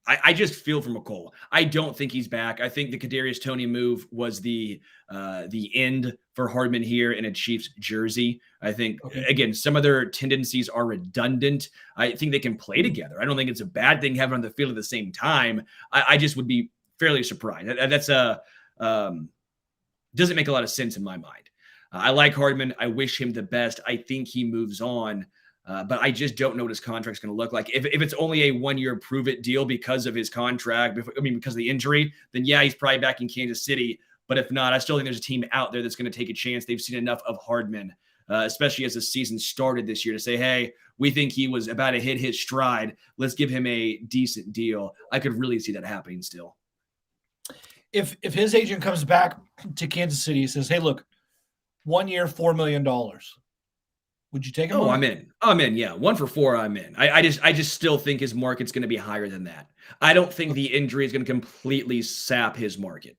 I just feel for Mecole. I don't think he's back. I think the Kadarius Toney move was the end for Hardman here in a Chiefs jersey. I think, again, some of their tendencies are redundant. I think they can play together. I don't think it's a bad thing having on the field at the same time. I just would be fairly surprised. That's doesn't make a lot of sense in my mind. I like Hardman. I wish him the best. I think he moves on. But I just don't know what his contract's going to look like. If it's only a 1 year prove-it deal because of his contract, because of the injury, then yeah, he's probably back in Kansas City. But if not, I still think there's a team out there that's going to take a chance. They've seen enough of Hardman, especially as the season started this year, to say, hey, we think he was about to hit his stride. Let's give him a decent deal. I could really see that happening still. If his agent comes back to Kansas City and says, hey, look, 1 year, $4 million. Would you take him? Oh, I'm in. Yeah. 1 for 4. I'm in. I just still think his market's going to be higher than that. I don't think the injury is going to completely sap his market.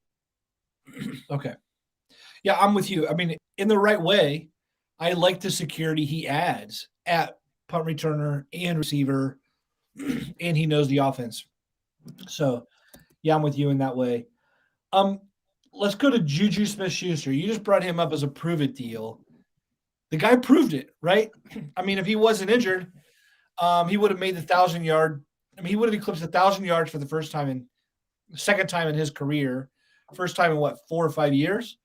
Okay. Yeah, I'm with you. I mean, in the right way, I like the security he adds at punt returner and receiver, and he knows the offense. So, yeah, I'm with you in that way. Let's go to JuJu Smith-Schuster. You just brought him up as a prove-it deal. The guy proved it, right? I mean, if he wasn't injured, he would have made the 1,000-yard. I mean, he would have eclipsed 1,000 yards for the second time in his career. First time in 4 or 5 years.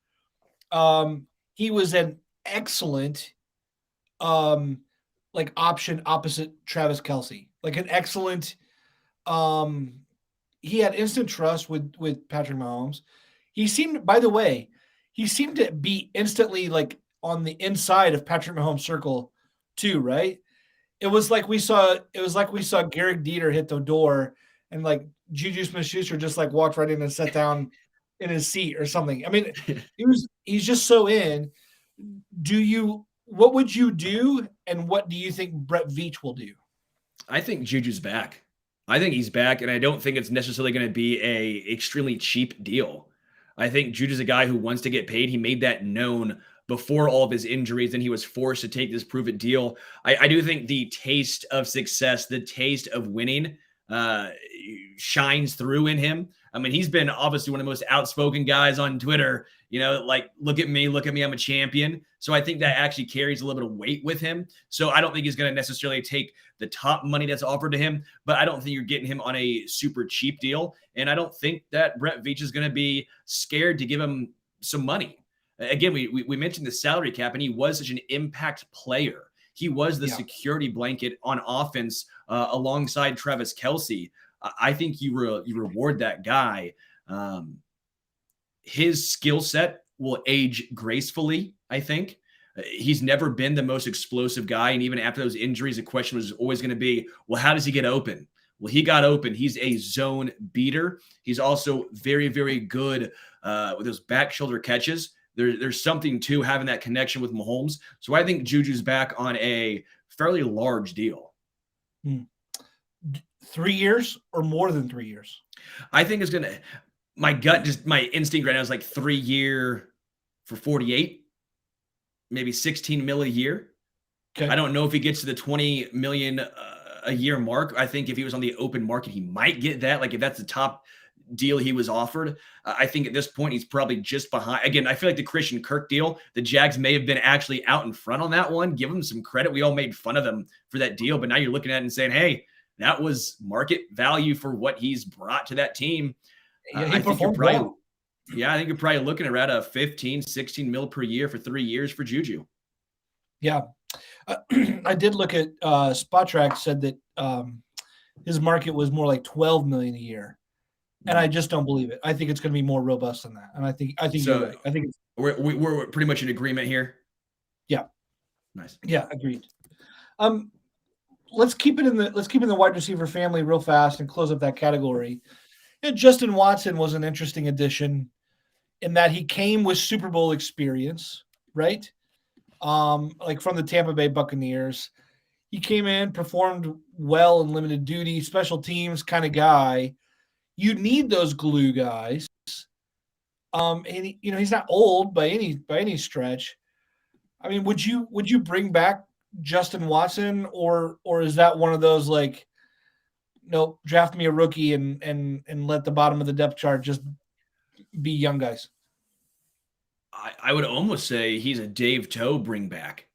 He was an excellent, option opposite Travis Kelce. Like an excellent. He had instant trust with Patrick Mahomes. He seemed, by the way, to be instantly like on the inside of Patrick Mahomes' circle too, right? It was like we saw Garrett Dieter hit the door and like JuJu Smith-Schuster just like walked right in and sat down in his seat or something. I mean, he's just so in. What would you do, and what do you think Brett Veach will do? I think JuJu's back. I think he's back, and I don't think it's necessarily going to be a extremely cheap deal. I think JuJu's a guy who wants to get paid. He made that known before all of his injuries, and he was forced to take this prove-it deal. I do think the taste of success, the taste of winning shines through in him. I mean, he's been obviously one of the most outspoken guys on Twitter, like, look at me, I'm a champion. So I think that actually carries a little bit of weight with him. So I don't think he's going to necessarily take the top money that's offered to him, but I don't think you're getting him on a super cheap deal. And I don't think that Brett Veach is going to be scared to give him some money. Again, we mentioned the salary cap, and he was such an impact player. He was the security blanket on offense alongside Travis Kelce. I think you reward that guy. His skill set will age gracefully, I think. He's never been the most explosive guy. And even after those injuries, the question was always going to be, well, how does he get open? Well, he got open. He's a zone beater. He's also very, very good with those back shoulder catches. There's something to having that connection with Mahomes. So I think JuJu's back on a fairly large deal. 3 years or more than 3 years? I think it's going to – my instinct right now is like 3 year for 48, maybe 16 mil a year. Okay. I don't know if he gets to the 20 million a year mark. I think if he was on the open market, he might get that. Like if that's the top deal he was offered. I think at this point he's probably just behind. Again, I feel like the Christian Kirk deal, the Jags may have been actually out in front on that one. Give them some credit. We all made fun of them for that deal, but now you're looking at it and saying, hey, that was market value for what he's brought to that team. Yeah, I think you're probably, I think you're probably looking around a 15, 16 mil per year for 3 years for JuJu. Yeah. I did look at SpotTrack said that his market was more like 12 million a year. And I just don't believe it. I think it's going to be more robust than that. And I think so, you're right. I think we're pretty much in agreement here. Yeah. Nice. Yeah, agreed. Let's keep it in the wide receiver family real fast and close up that category. And Justin Watson was an interesting addition in that he came with Super Bowl experience, right? Like from the Tampa Bay Buccaneers. He came in, performed well in limited duty, special teams kind of guy. You need those glue guys. And he's not old by any stretch. I mean, would you bring back Justin Watson or is that one of those like, no, draft me a rookie and let the bottom of the depth chart just be young guys? I would almost say he's a Dave Towe bring back.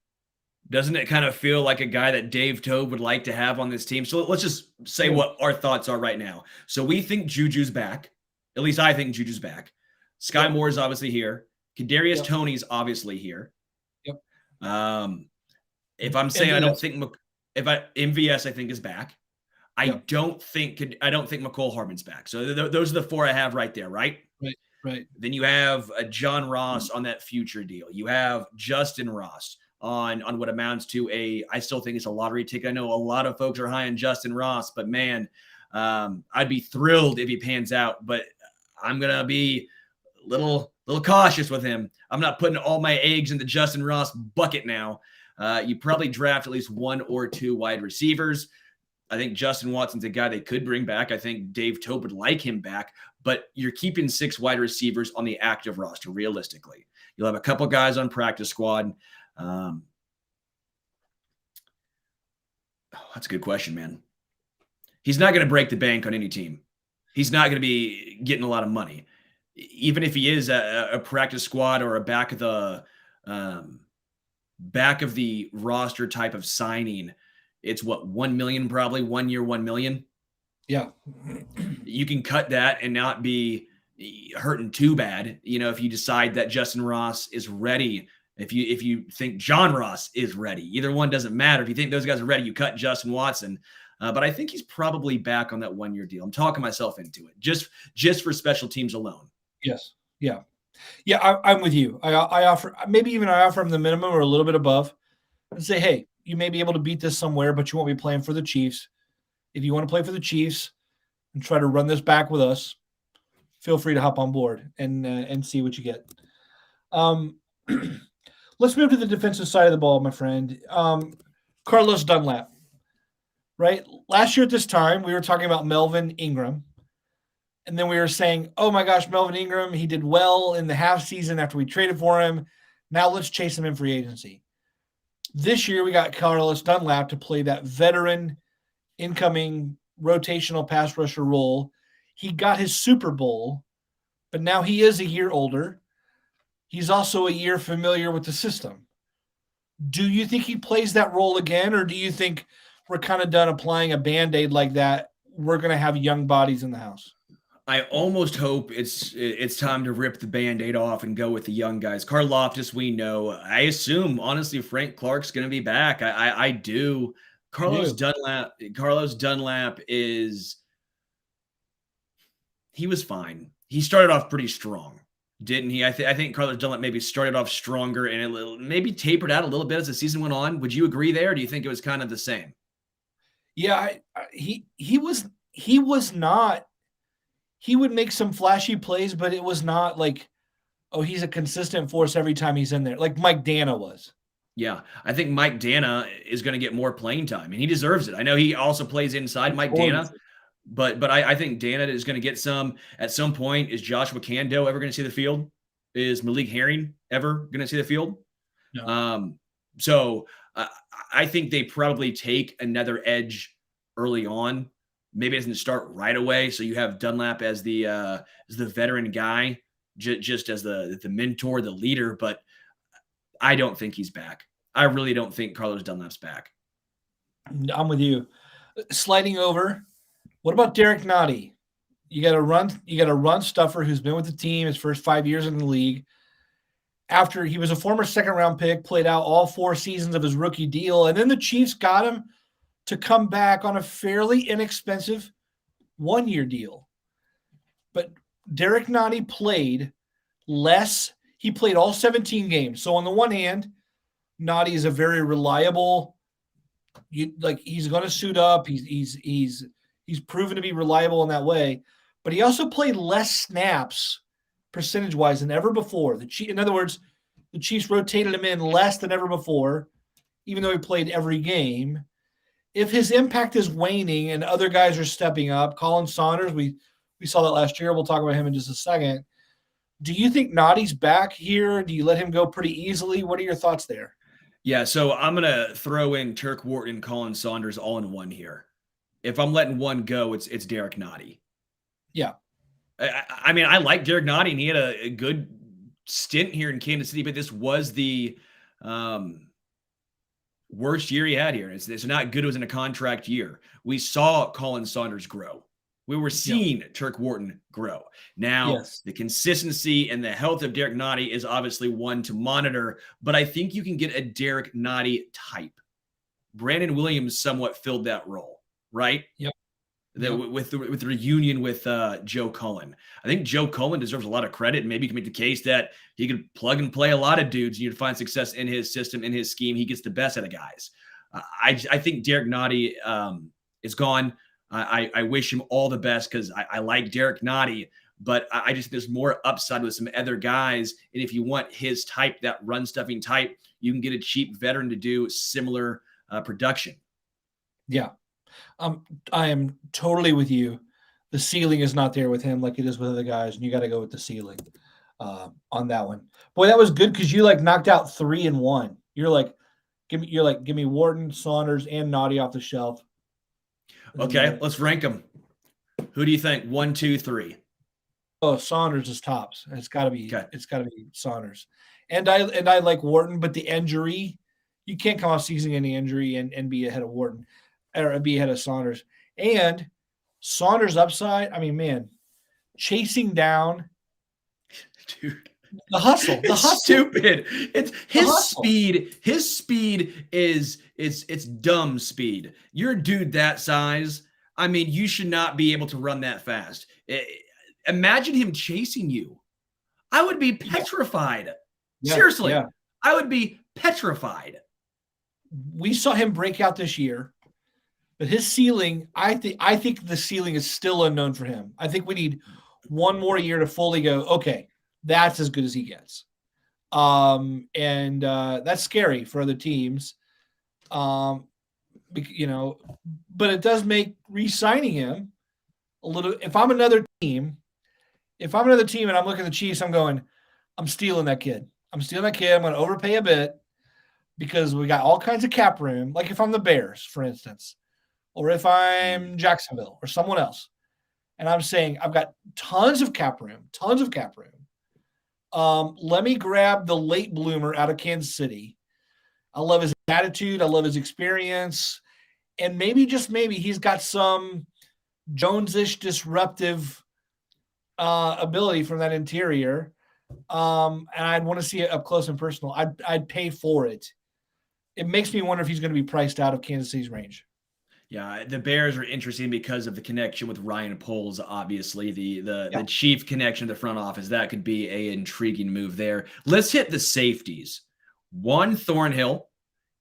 Doesn't it kind of feel like a guy that Dave Towe would like to have on this team? So let's just say what our thoughts are right now. So we think JuJu's back. At least I think JuJu's back. Skyy Moore is obviously here. Kadarius Toney's obviously here. Yep. If I'm saying MVS. I don't think MVS I think is back. I don't think Mecole Hardman's back. So those are the 4 I have right there, right? Right. Then you have John Ross on that future deal. You have Justin Ross on what amounts to I still think it's a lottery ticket. I know a lot of folks are high on Justin Ross, but man, I'd be thrilled if he pans out, but I'm going to be a little cautious with him. I'm not putting all my eggs in the Justin Ross bucket now. You probably draft at least 1 or 2 wide receivers. I think Justin Watson's a guy they could bring back. I think Dave Towe would like him back, but you're keeping 6 wide receivers on the active roster. Realistically, you'll have a couple guys on practice squad. That's a good question, man. He's not going to break the bank on any team. He's not going to be getting a lot of money. Even if he is a practice squad or a back of the roster type of signing, it's what, 1 million, probably 1 year, 1 million. Yeah. You can cut that and not be hurting too bad. If you decide that Justin Ross is ready, if you think John Ross is ready, either one doesn't matter. If you think those guys are ready, you cut Justin Watson. But I think he's probably back on that 1 year deal. I'm talking myself into it just for special teams alone. Yes. Yeah. Yeah. I'm with you. I offer him the minimum or a little bit above and say, hey, you may be able to beat this somewhere, but you won't be playing for the Chiefs. If you want to play for the Chiefs and try to run this back with us, feel free to hop on board and see what you get. Let's move to the defensive side of the ball, my friend. Carlos Dunlap, right? Last year at this time, we were talking about Melvin Ingram. And then we were saying, oh my gosh, Melvin Ingram, he did well in the half season after we traded for him. Now let's chase him in free agency. This year, we got Carlos Dunlap to play that veteran incoming rotational pass rusher role. He got his Super Bowl, but now he is a year older. He's also a year familiar with the system. Do you think he plays that role again, or do you think we're kind of done applying a Band-Aid like that? We're going to have young bodies in the house. I almost hope it's time to rip the Band-Aid off and go with the young guys. Karlaftis, we know. I assume, honestly, Frank Clark's going to be back. I do. Carlos Dunlap he was fine. He started off pretty strong, didn't he? I think Carlos Dunlap maybe started off stronger and maybe tapered out a little bit as the season went on. Would you agree there? Or do you think it was kind of the same? Yeah, he was not. He would make some flashy plays, but it was not like, oh, he's a consistent force every time he's in there, like Mike Dana was. Yeah, I think Mike Dana is going to get more playing time, and he deserves it. I know he also plays inside Mike Dana, but I think Dana is going to get some at some point. Is Joshua Kando ever going to see the field? Is Malik Herring ever going to see the field? No. So I think they probably take another edge early on. Maybe it doesn't start right away. So you have Dunlap as the veteran guy, just as the mentor, the leader. But I don't think he's back. I really don't think Carlos Dunlap's back. I'm with you. Sliding over. What about Derrick Nnadi? You got a run stuffer who's been with the team his first 5 years in the league. After he was a former second-round pick, played out all 4 seasons of his rookie deal, and then the Chiefs got him to come back on a fairly inexpensive 1-year deal. But Derrick Nnadi played less. He played all 17 games. So on the one hand, Nnadi is a very reliable. He's going to suit up. He's proven to be reliable in that way. But he also played less snaps percentage-wise than ever before. In other words, the Chiefs rotated him in less than ever before, even though he played every game. If his impact is waning and other guys are stepping up, Colin Saunders, we saw that last year. We'll talk about him in just a second. Do you think Nnadi's back here? Do you let him go pretty easily? What are your thoughts there? Yeah, so I'm going to throw in Turk, Wharton, and Colin Saunders all in one here. If I'm letting one go, it's Derrick Nnadi. Yeah. I mean, I like Derrick Nnadi, and he had a good stint here in Kansas City, but this was the worst year he had here. It's not good. It was in a contract year. We saw Colin Saunders grow. We were seeing Turk Wharton grow. Now, the consistency and the health of Derrick Nnadi is obviously one to monitor, but I think you can get a Derrick Nnadi type. Brandon Williams somewhat filled that role, right? Yep. With the reunion with Joe Cullen. I think Joe Cullen deserves a lot of credit, and maybe you can make the case that he could plug and play a lot of dudes and you'd find success in his system, in his scheme. He gets the best out of guys. I think Derrick Nnadi is gone. I wish him all the best because I like Derrick Nnadi, but I just think there's more upside with some other guys. And if you want his type, that run stuffing type, you can get a cheap veteran to do similar production. Yeah. I am totally with you. The ceiling is not there with him like it is with other guys, and you got to go with the ceiling on that one. Boy, that was good because you knocked out 3 in 1. You're like, give me Wharton, Saunders, and Nnadi off the shelf. Okay, let's rank them. Who do you think? 1, 2, 3. Oh, Saunders is tops. It's got to be. Okay. It's got to be Saunders. And I like Wharton, but the injury, you can't come off season any injury and be ahead of Wharton. Or be ahead of Saunders. And Saunders' upside, I mean, man, chasing down. Dude. The hustle. Stupid. It's his speed. His speed is it's dumb speed. You're a dude that size. I mean, you should not be able to run that fast. Imagine him chasing you. I would be petrified. Yeah. Seriously. Yeah. I would be petrified. We saw him break out this year. But his ceiling, I think the ceiling is still unknown for him. I think we need one more year to fully go, okay, that's as good as he gets. And that's scary for other teams. But it does make re-signing him a little. If I'm another team and I'm looking at the Chiefs, I'm going, I'm stealing that kid. I'm going to overpay a bit because we got all kinds of cap room. Like if I'm the Bears, for instance. Or if I'm Jacksonville or someone else, and I'm saying I've got tons of cap room. Let me grab the late bloomer out of Kansas City. I love his attitude. I love his experience. And maybe, just maybe, he's got some Jones-ish disruptive ability from that interior. And I'd want to see it up close and personal. I'd pay for it. It makes me wonder if he's going to be priced out of Kansas City's range. Yeah, the Bears are interesting because of the connection with Ryan Poles, obviously, the chief connection to the front office. That could be an intriguing move there. Let's hit the safeties. Juan Thornhill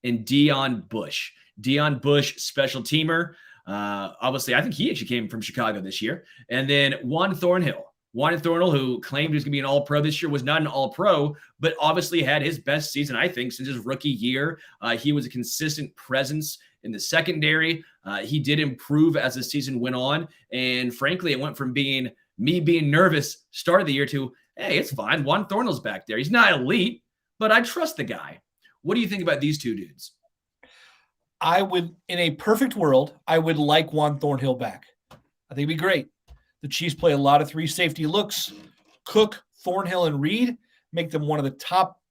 and Deon Bush. Deon Bush, special teamer. Obviously, I think he actually came from Chicago this year. And then Juan Thornhill, who claimed he was going to be an all-pro this year, was not an all-pro, but obviously had his best season, I think, since his rookie year. He was a consistent presence in the secondary. He did improve as the season went on. And frankly, it went from being nervous start of the year to, hey, it's fine. Juan Thornhill's back there. He's not elite, but I trust the guy. What do you think about these two dudes? I would, in a perfect world, I would like Juan Thornhill back. I think it'd be great. The Chiefs play a lot of 3 safety looks. Cook, Thornhill, and Reed make them one of the top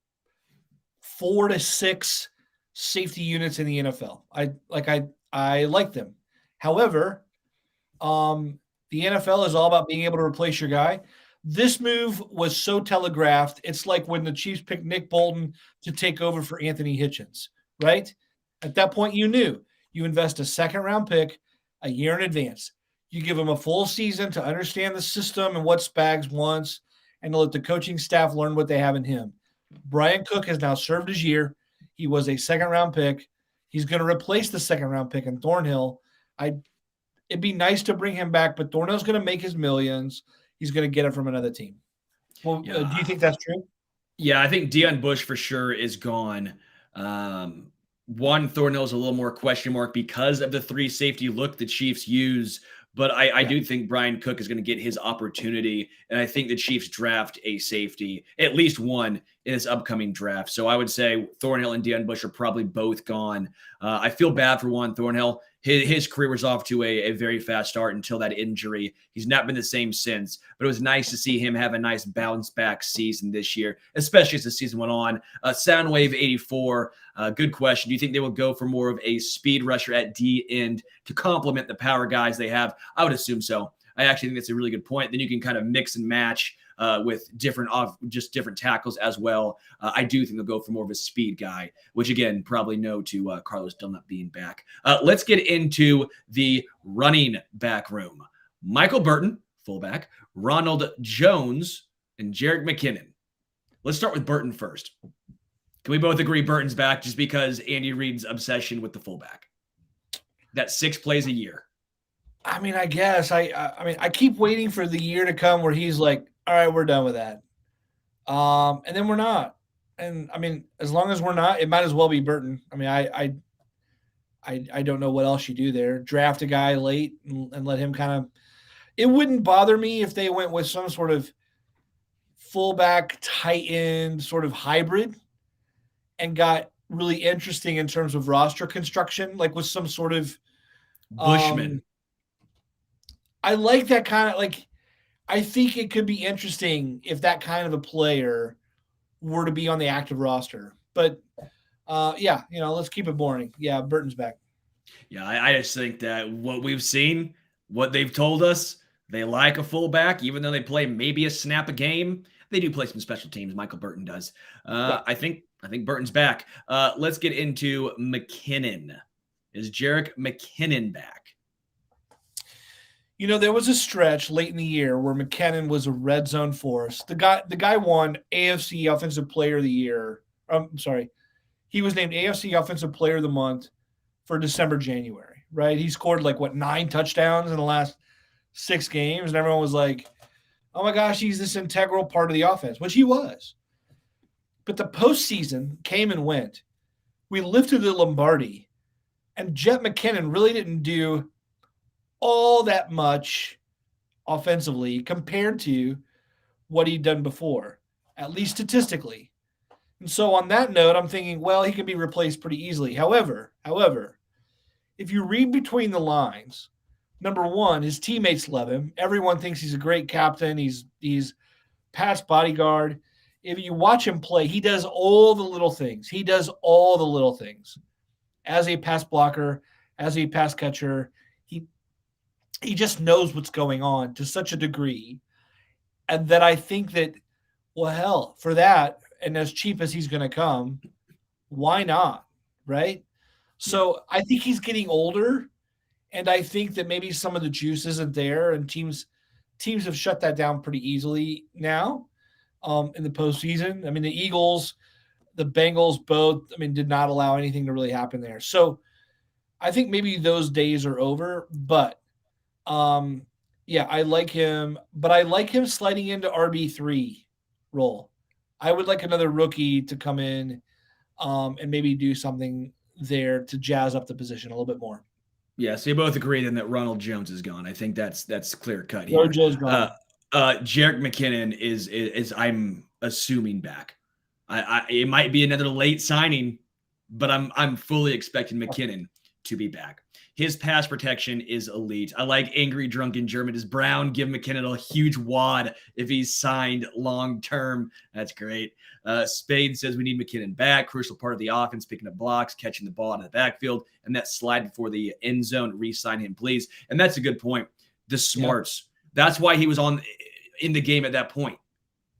4 to 6 safety units in the NFL. I like them. However, the NFL is all about being able to replace your guy. This move was so telegraphed. It's like when the Chiefs picked Nick Bolton to take over for Anthony Hitchens, right? At that point, you knew you invest a second-round pick a year in advance. You give him a full season to understand the system and what Spags wants and to let the coaching staff learn what they have in him. Brian Cook has now served his year. He was a second-round pick. He's going to replace the second-round pick in Thornhill. It'd be nice to bring him back, but Thornhill's going to make his millions. He's going to get it from another team. Well, do you think that's true? Yeah, I think Deon Bush for sure is gone. One, Thornhill is a little more question mark because of the 3 safety look the Chiefs use. But I do think Brian Cook is going to get his opportunity, and I think the Chiefs draft a safety, at least one, in this upcoming draft. So I would say Thornhill and Deon Bush are probably both gone. I feel bad for Juan Thornhill. His career was off to a very fast start until that injury. He's not been the same since, but it was nice to see him have a nice bounce-back season this year, especially as the season went on. Soundwave 84, good question. Do you think they will go for more of a speed rusher at D end to complement the power guys they have? I would assume so. I actually think that's a really good point. Then you can kind of mix and match with different tackles as well. I do think they'll go for more of a speed guy, which again, probably no to Carlos Dunlap being back. Let's get into the running back room. Michael Burton, fullback, Ronald Jones, and Jerick McKinnon. Let's start with Burton first. Can we both agree Burton's back just because Andy Reid's obsession with the fullback? That's 6 plays a year. I mean, I guess I keep waiting for the year to come where he's like, all right, we're done with that. And then we're not. And I mean, as long as we're not, it might as well be Burton. I mean, I don't know what else you do there. Draft a guy late and let him kind of – it wouldn't bother me if they went with some sort of fullback, tight end sort of hybrid and got really interesting in terms of roster construction, like with some sort of Bushman. I like that kind of like – I think it could be interesting if that kind of a player were to be on the active roster. But, yeah, let's keep it boring. Yeah, Burton's back. Yeah, I just think that what we've seen, what they've told us, they like a fullback, even though they play maybe a snap a game. They do play some special teams. Michael Burton does. Yeah. I think Burton's back. Let's get into McKinnon. Is Jerick McKinnon back? There was a stretch late in the year where McKinnon was a red zone force. The guy won AFC Offensive Player of the Year. I'm sorry. He was named AFC Offensive Player of the Month for December, January, right? He scored 9 touchdowns in the last 6 games, and everyone was like, oh my gosh, he's this integral part of the offense, which he was. But the postseason came and went. We lifted the Lombardi, and Jet McKinnon really didn't do all that much offensively compared to what he'd done before, at least statistically. And so on that note, I'm thinking, well, he can be replaced pretty easily. However, if you read between the lines, number one, his teammates love him. Everyone thinks he's a great captain. He's Pat's bodyguard. If you watch him play, he does all the little things. As a pass blocker, as a pass catcher, he just knows what's going on to such a degree. And that I think that, well, hell, for that, and as cheap as he's going to come, why not, right? So I think he's getting older, and I think that maybe some of the juice isn't there, and teams have shut that down pretty easily now in the postseason. I mean, the Eagles, the Bengals both, did not allow anything to really happen there. So I think maybe those days are over, but yeah, I like him, but I like him sliding into RB3 role. I would like another rookie to come in and maybe do something there to jazz up the position a little bit more. Yeah, so you both agree then that Ronald Jones is gone. I think that's clear cut here. Ronald Jones gone. Jerick McKinnon is I'm assuming back. It might be another late signing, but I'm fully expecting McKinnon to be back. His pass protection is elite. I like angry drunken German. Does Brown give McKinnon a huge wad if he's signed long term? That's great. Spade says we need McKinnon back. Crucial part of the offense, picking up blocks, catching the ball out of the backfield, and that slide before the end zone. Re-sign him, please. And that's a good point. The smarts. That's why he was in the game at that point.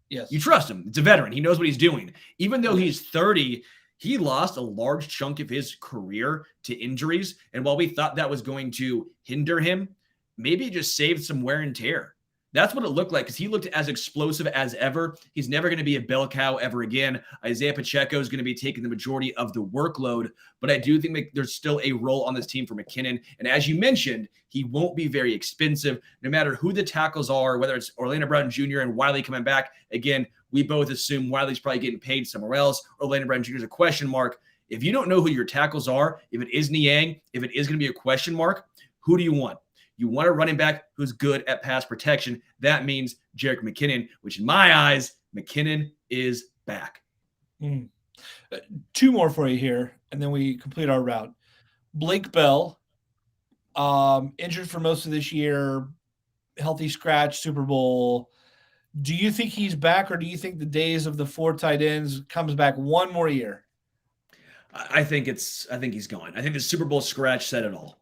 Yes. You trust him. It's a veteran. He knows what he's doing. Even though he's 30, he lost a large chunk of his career to injuries. And while we thought that was going to hinder him, maybe it just saved some wear and tear. That's what it looked like, because he looked as explosive as ever. He's never going to be a bell cow ever again. Isaiah Pacheco is going to be taking the majority of the workload, but I do think there's still a role on this team for McKinnon. And as you mentioned, he won't be very expensive, no matter who the tackles are, whether it's Orlando Brown Jr. and Wylie coming back. Again, we both assume Wylie's probably getting paid somewhere else. Orlando Brown Jr. is a question mark. If you don't know who your tackles are, if it is Niang, if it is going to be a question mark, who do you want? You want a running back who's good at pass protection. That means Jerick McKinnon, which in my eyes, McKinnon is back. Two more for you here, and then we complete our route. Blake Bell, injured for most of this year, healthy scratch, Super Bowl. Do you think he's back, or do you think the days of the 4 tight ends comes back one more year? I think he's gone. I think the Super Bowl scratch said it all.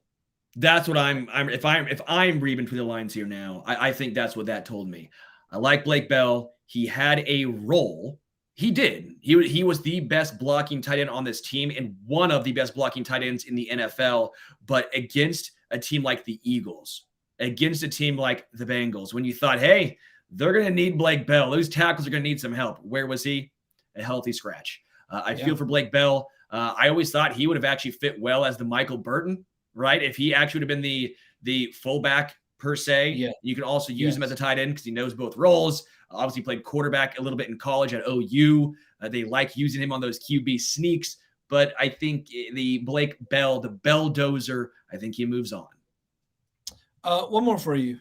That's what if I'm reading between the lines here now, I think that's what that told me. I like Blake Bell. He had a role. He did. He was the best blocking tight end on this team and one of the best blocking tight ends in the NFL. But against a team like the Eagles, against a team like the Bengals, when you thought, hey, they're going to need Blake Bell, those tackles are going to need some help. Where was he? A healthy scratch. I feel for Blake Bell. I always thought he would have actually fit well as the Michael Burton, right? If he actually would have been the fullback per se, you can also use him as a tight end because he knows both roles. Obviously played quarterback a little bit in college at OU. They like using him on those QB sneaks, but I think the Blake Bell, the Belldozer, I think he moves on. One more for you.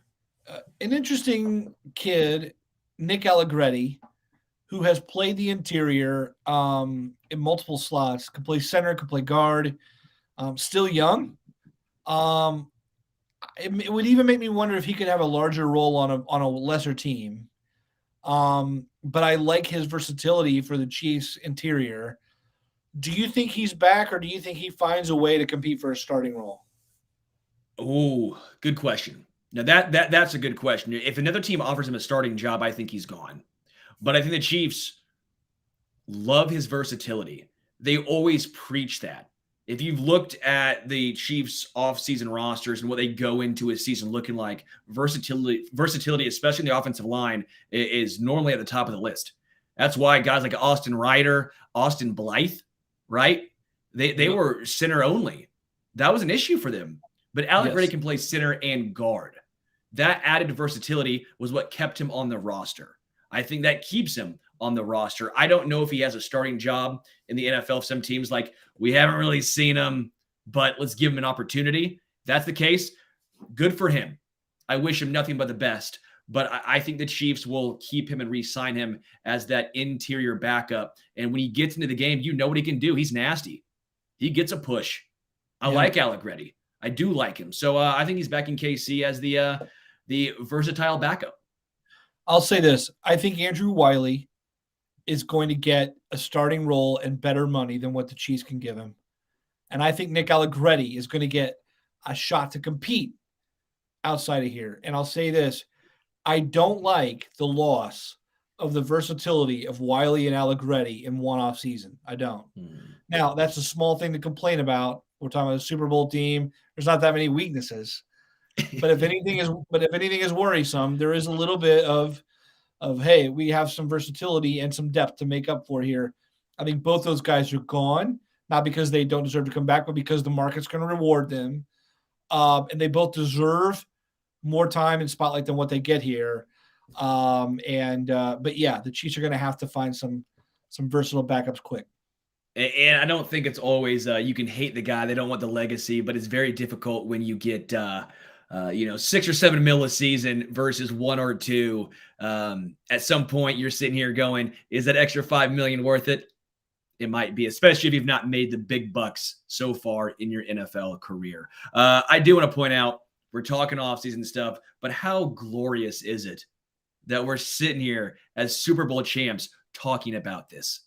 An interesting kid, Nick Allegretti, who has played the interior in multiple slots, could play center, could play guard, still young. It would even make me wonder if he could have a larger role on a lesser team. But I like his versatility for the Chiefs interior. Do you think he's back, or do you think he finds a way to compete for a starting role? Oh, good question. Now that's a good question. If another team offers him a starting job, I think he's gone. But I think the Chiefs love his versatility. They always preach that. If you've looked at the Chiefs offseason rosters and what they go into a season looking like, versatility, especially in the offensive line, is normally at the top of the list. That's why guys like Austin Ryder, Austin Blythe, right? They were center only. That was an issue for them. But Allegretti can play center and guard. That added versatility was what kept him on the roster. I think that keeps him on the roster. I don't know if he has a starting job in the NFL. Some teams like, we haven't really seen him, but let's give him an opportunity. If that's the case, good for him. I wish him nothing but the best. But I think the Chiefs will keep him and re-sign him as that interior backup. And when he gets into the game, you know what he can do. He's nasty. He gets a push. I like Allegretti. I do like him. So I think he's back in KC as the versatile backup. I'll say this. I think Andrew Wylie is going to get a starting role and better money than what the Chiefs can give him. And I think Nick Allegretti is going to get a shot to compete outside of here. And I'll say this. I don't like the loss of the versatility of Wylie and Allegretti in one off season. I don't. Now, that's a small thing to complain about. We're talking about a Super Bowl team. There's not that many weaknesses. But if anything is worrisome, there is a little bit of hey, we have some versatility and some depth to make up for here. I think both those guys are gone, not because they don't deserve to come back, but because the market's going to reward them. And they both deserve more time and spotlight than what they get here. But the Chiefs are going to have to find some versatile backups quick. And I don't think it's always you can hate the guy. They don't want the legacy, but it's very difficult when you get 6 or 7 mil a season versus 1 or 2. At some point, you're sitting here going, "Is that extra $5 million worth it?" it might be, especially if you've not made the big bucks so far in your NFL career. I do want to point out, we're talking offseason stuff, but how glorious is it that we're sitting here as Super Bowl champs talking about this?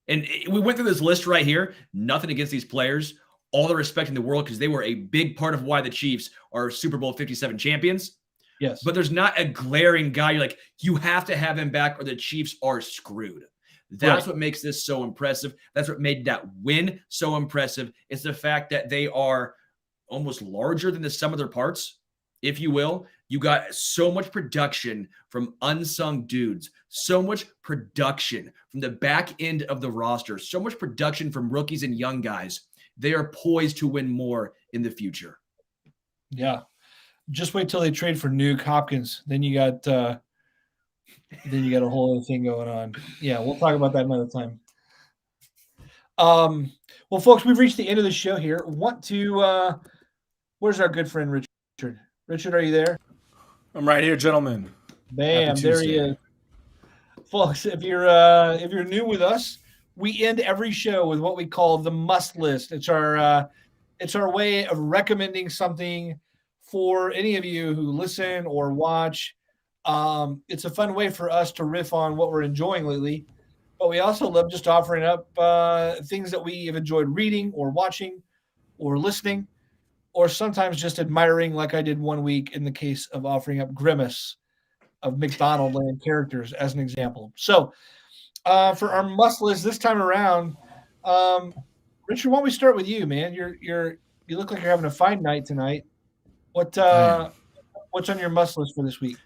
And we went through this list right here. Nothing against these players. All the respect in the world, because they were a big part of why the Chiefs are Super Bowl 57 champions. Yes. But there's not a glaring guy you're like, you have to have him back or the Chiefs are screwed. That's what makes this so impressive. That's what made that win so impressive. It's the fact that they are almost larger than the sum of their parts, if you will. You got so much production from unsung dudes, so much production from the back end of the roster, so much production from rookies and young guys. They are poised to win more in the future. Yeah. Just wait till they trade for Nuke Hopkins. Then you got a whole other thing going on. Yeah, we'll talk about that another time. Well, folks, we've reached the end of the show here. Want to where's our good friend Richard? Richard, are you there? I'm right here, gentlemen. Bam, there he is. Folks, if you're new with us, we end every show with what we call the must list. It's our way of recommending something for any of you who listen or watch. It's a fun way for us to riff on what we're enjoying lately, but we also love just offering up things that we have enjoyed reading or watching or listening, or sometimes just admiring, like I did one week in the case of offering up Grimace of McDonald Land characters as an example. So for our must list this time around, Richard, why don't we start with you, man? You look like you're having a fine night tonight. What's on your must list for this week?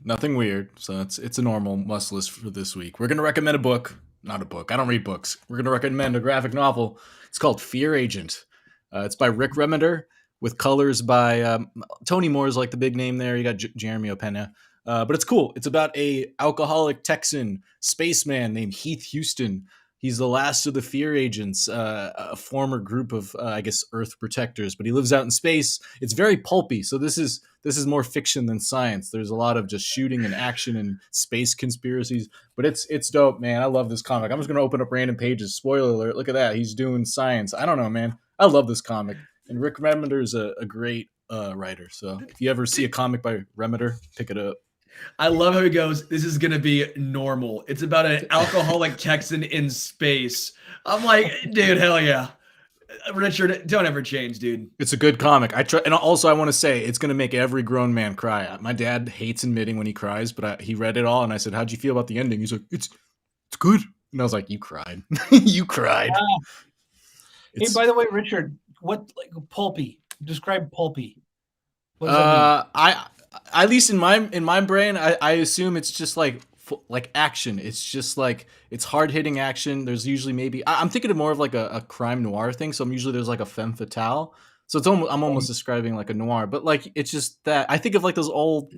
Nothing weird. So it's a normal must list for this week. We're going to recommend a book. Not a book. I don't read books. We're going to recommend a graphic novel. It's called Fear Agent. It's by Rick Remender with colors by Tony Moore's like the big name there. You got Jeremy Opena. But it's cool. It's about a alcoholic Texan spaceman named Heath Houston. He's the last of the Fear Agents, a former group of, I guess, Earth protectors. But he lives out in space. It's very pulpy. So this is more fiction than science. There's a lot of just shooting and action and space conspiracies. But it's dope, man. I love this comic. I'm just going to open up random pages. Spoiler alert. Look at that. He's doing science. I don't know, man. I love this comic. And Rick Remender is a great writer. So if you ever see a comic by Remender, pick it up. I love how he goes, this is going to be normal. It's about an alcoholic Texan in space. I'm like, dude, hell yeah. Richard, don't ever change, dude. It's a good comic. And also I want to say it's going to make every grown man cry. My dad hates admitting when he cries, but he read it all and I said, how'd you feel about the ending? He's like, it's good. And I was like, you cried. You cried. Hey, by the way, Richard, what pulpy? Describe pulpy. What does that mean? At least in my brain, I assume it's just like action. It's just like it's hard hitting action. There's usually maybe I'm thinking of more of like a crime noir thing. So usually there's like a femme fatale. So I'm almost describing like a noir, but like it's just that I think of like those old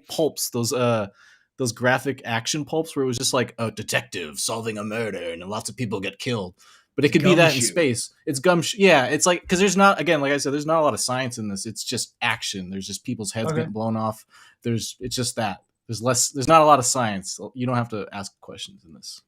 pulps, those graphic action pulps where it was just like a detective solving a murder and lots of people get killed. But it could be that in space. It's yeah. It's like, because there's not, again, like I said, there's not a lot of science in this. It's just action. There's just people's heads getting blown off. It's just that. There's not a lot of science. You don't have to ask questions in this.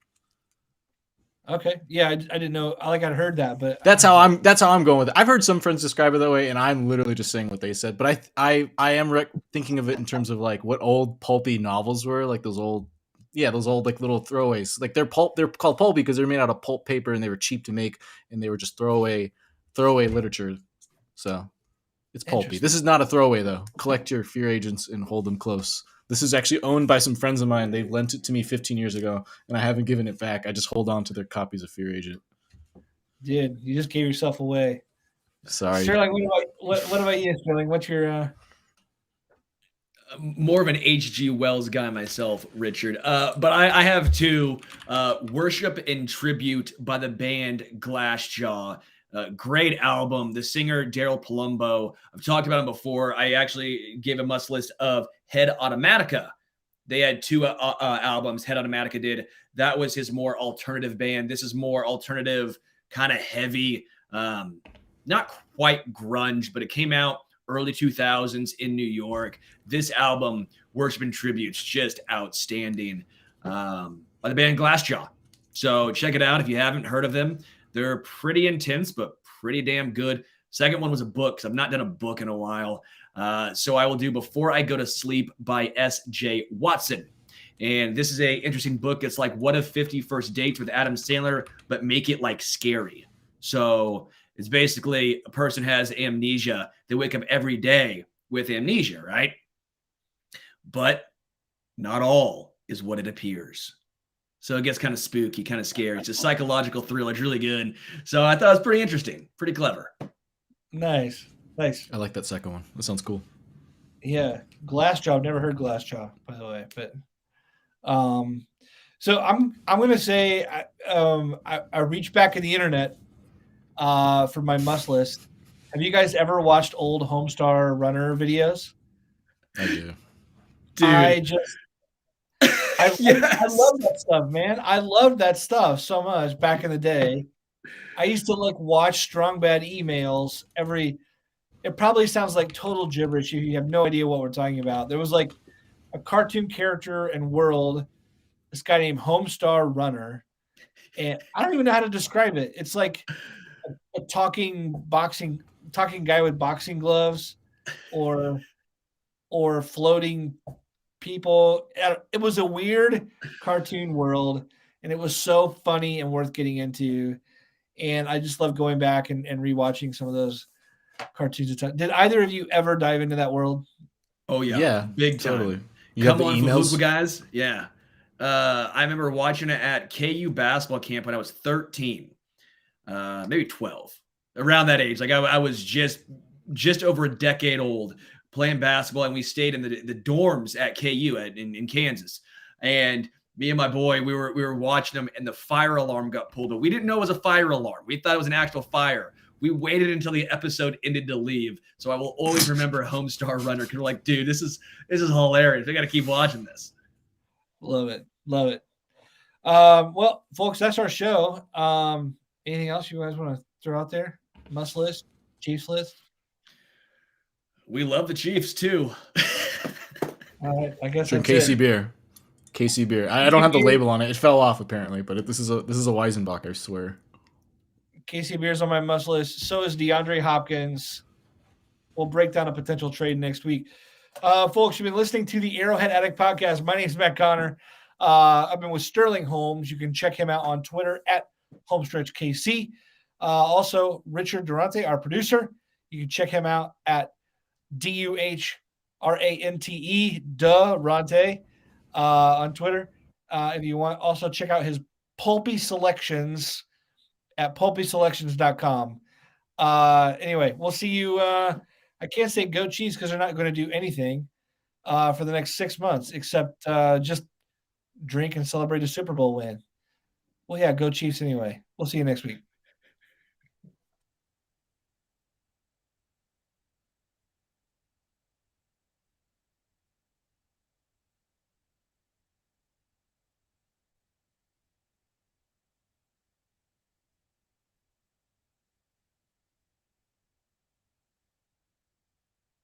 Okay. Yeah, I didn't know. I'd heard that, but that's how I'm going with it. I've heard some friends describe it that way, and I'm literally just saying what they said. But I am thinking of it in terms of like what old pulpy novels were, like those old like little throwaways. Like they're called pulpy because they're made out of pulp paper and they were cheap to make and they were just throwaway literature. So it's pulpy. This is not a throwaway though. Collect your Fear Agents and hold them close. This is actually owned by some friends of mine. They lent it to me 15 years ago and I haven't given it back. I just hold on to their copies of Fear Agent. Dude, you just gave yourself away. Sorry. Sterling, what about you, Sterling? What's your more of an H.G. Wells guy myself, Richard. But I have two. Worship and Tribute by the band Glassjaw. Great album. The singer, Daryl Palumbo. I've talked about him before. I actually gave a must list of Head Automatica. They had two albums, Head Automatica did. That was his more alternative band. This is more alternative, kind of heavy, not quite grunge, but it came out early 2000s in New York. This album, Worship and Tribute's just outstanding. By the band Glassjaw. So check it out if you haven't heard of them. They're pretty intense, but pretty damn good. Second one was a book because I've not done a book in a while. So I will do Before I Go to Sleep by S.J. Watson. And this is a interesting book. It's like What If 50 First Dates with Adam Sandler, but make it like scary. So it's basically a person has amnesia. They wake up every day with amnesia, right? But not all is what it appears. So it gets kind of spooky, kind of scary. It's a psychological thriller. It's really good. So I thought it was pretty interesting, pretty clever. Nice. I like that second one. That sounds cool. Yeah. Glassjaw. I've never heard Glassjaw, by the way. But so I'm going to say I reached back in the internet for my must list. Have you guys ever watched old Homestar Runner videos? I do. Dude. I love that stuff, man. I loved that stuff so much back in the day. I used to watch Strong Bad emails it probably sounds like total gibberish. You have no idea what we're talking about. There was a cartoon character and world, this guy named Homestar Runner. And I don't even know how to describe it. It's like a talking guy with boxing gloves or floating people. It was a weird cartoon world, and it was so funny and worth getting into. And I just love going back and rewatching some of those cartoons. Did either of you ever dive into that world? Oh yeah, yeah, big time. Totally. You Come on, emails, guys. Yeah, I remember watching it at KU basketball camp when I was 13, maybe 12, around that age. I was just over a decade old, playing basketball, and we stayed in the dorms at KU in Kansas. And me and my boy, we were watching them, and the fire alarm got pulled. But we didn't know it was a fire alarm. We thought it was an actual fire. We waited until the episode ended to leave. So I will always remember Homestar Runner because we're like, dude, this is hilarious. We got to keep watching this. Love it. Well, folks, that's our show. Anything else you guys want to throw out there? Must list, Chiefs list. We love the Chiefs too. All right, I guess Drink that's KC Bier. KC Bier. I don't have the label on it. It fell off apparently, but this is a Weizenbach, I swear. KC Bier's on my must list. So is DeAndre Hopkins. We'll break down a potential trade next week. Folks, you've been listening to the Arrowhead Addict podcast. My name is Matt Conner. I've been with Sterling Holmes. You can check him out on Twitter at HomestretchKC. Also, Richard Durante, our producer. You can check him out at DUHRANTE, Durante, on Twitter. If you want, also check out his Pulpy Selections at pulpyselections.com. Anyway, we'll see you. I can't say go Chiefs because they're not going to do anything for the next 6 months except just drink and celebrate a Super Bowl win. Well, yeah, go Chiefs anyway. We'll see you next week.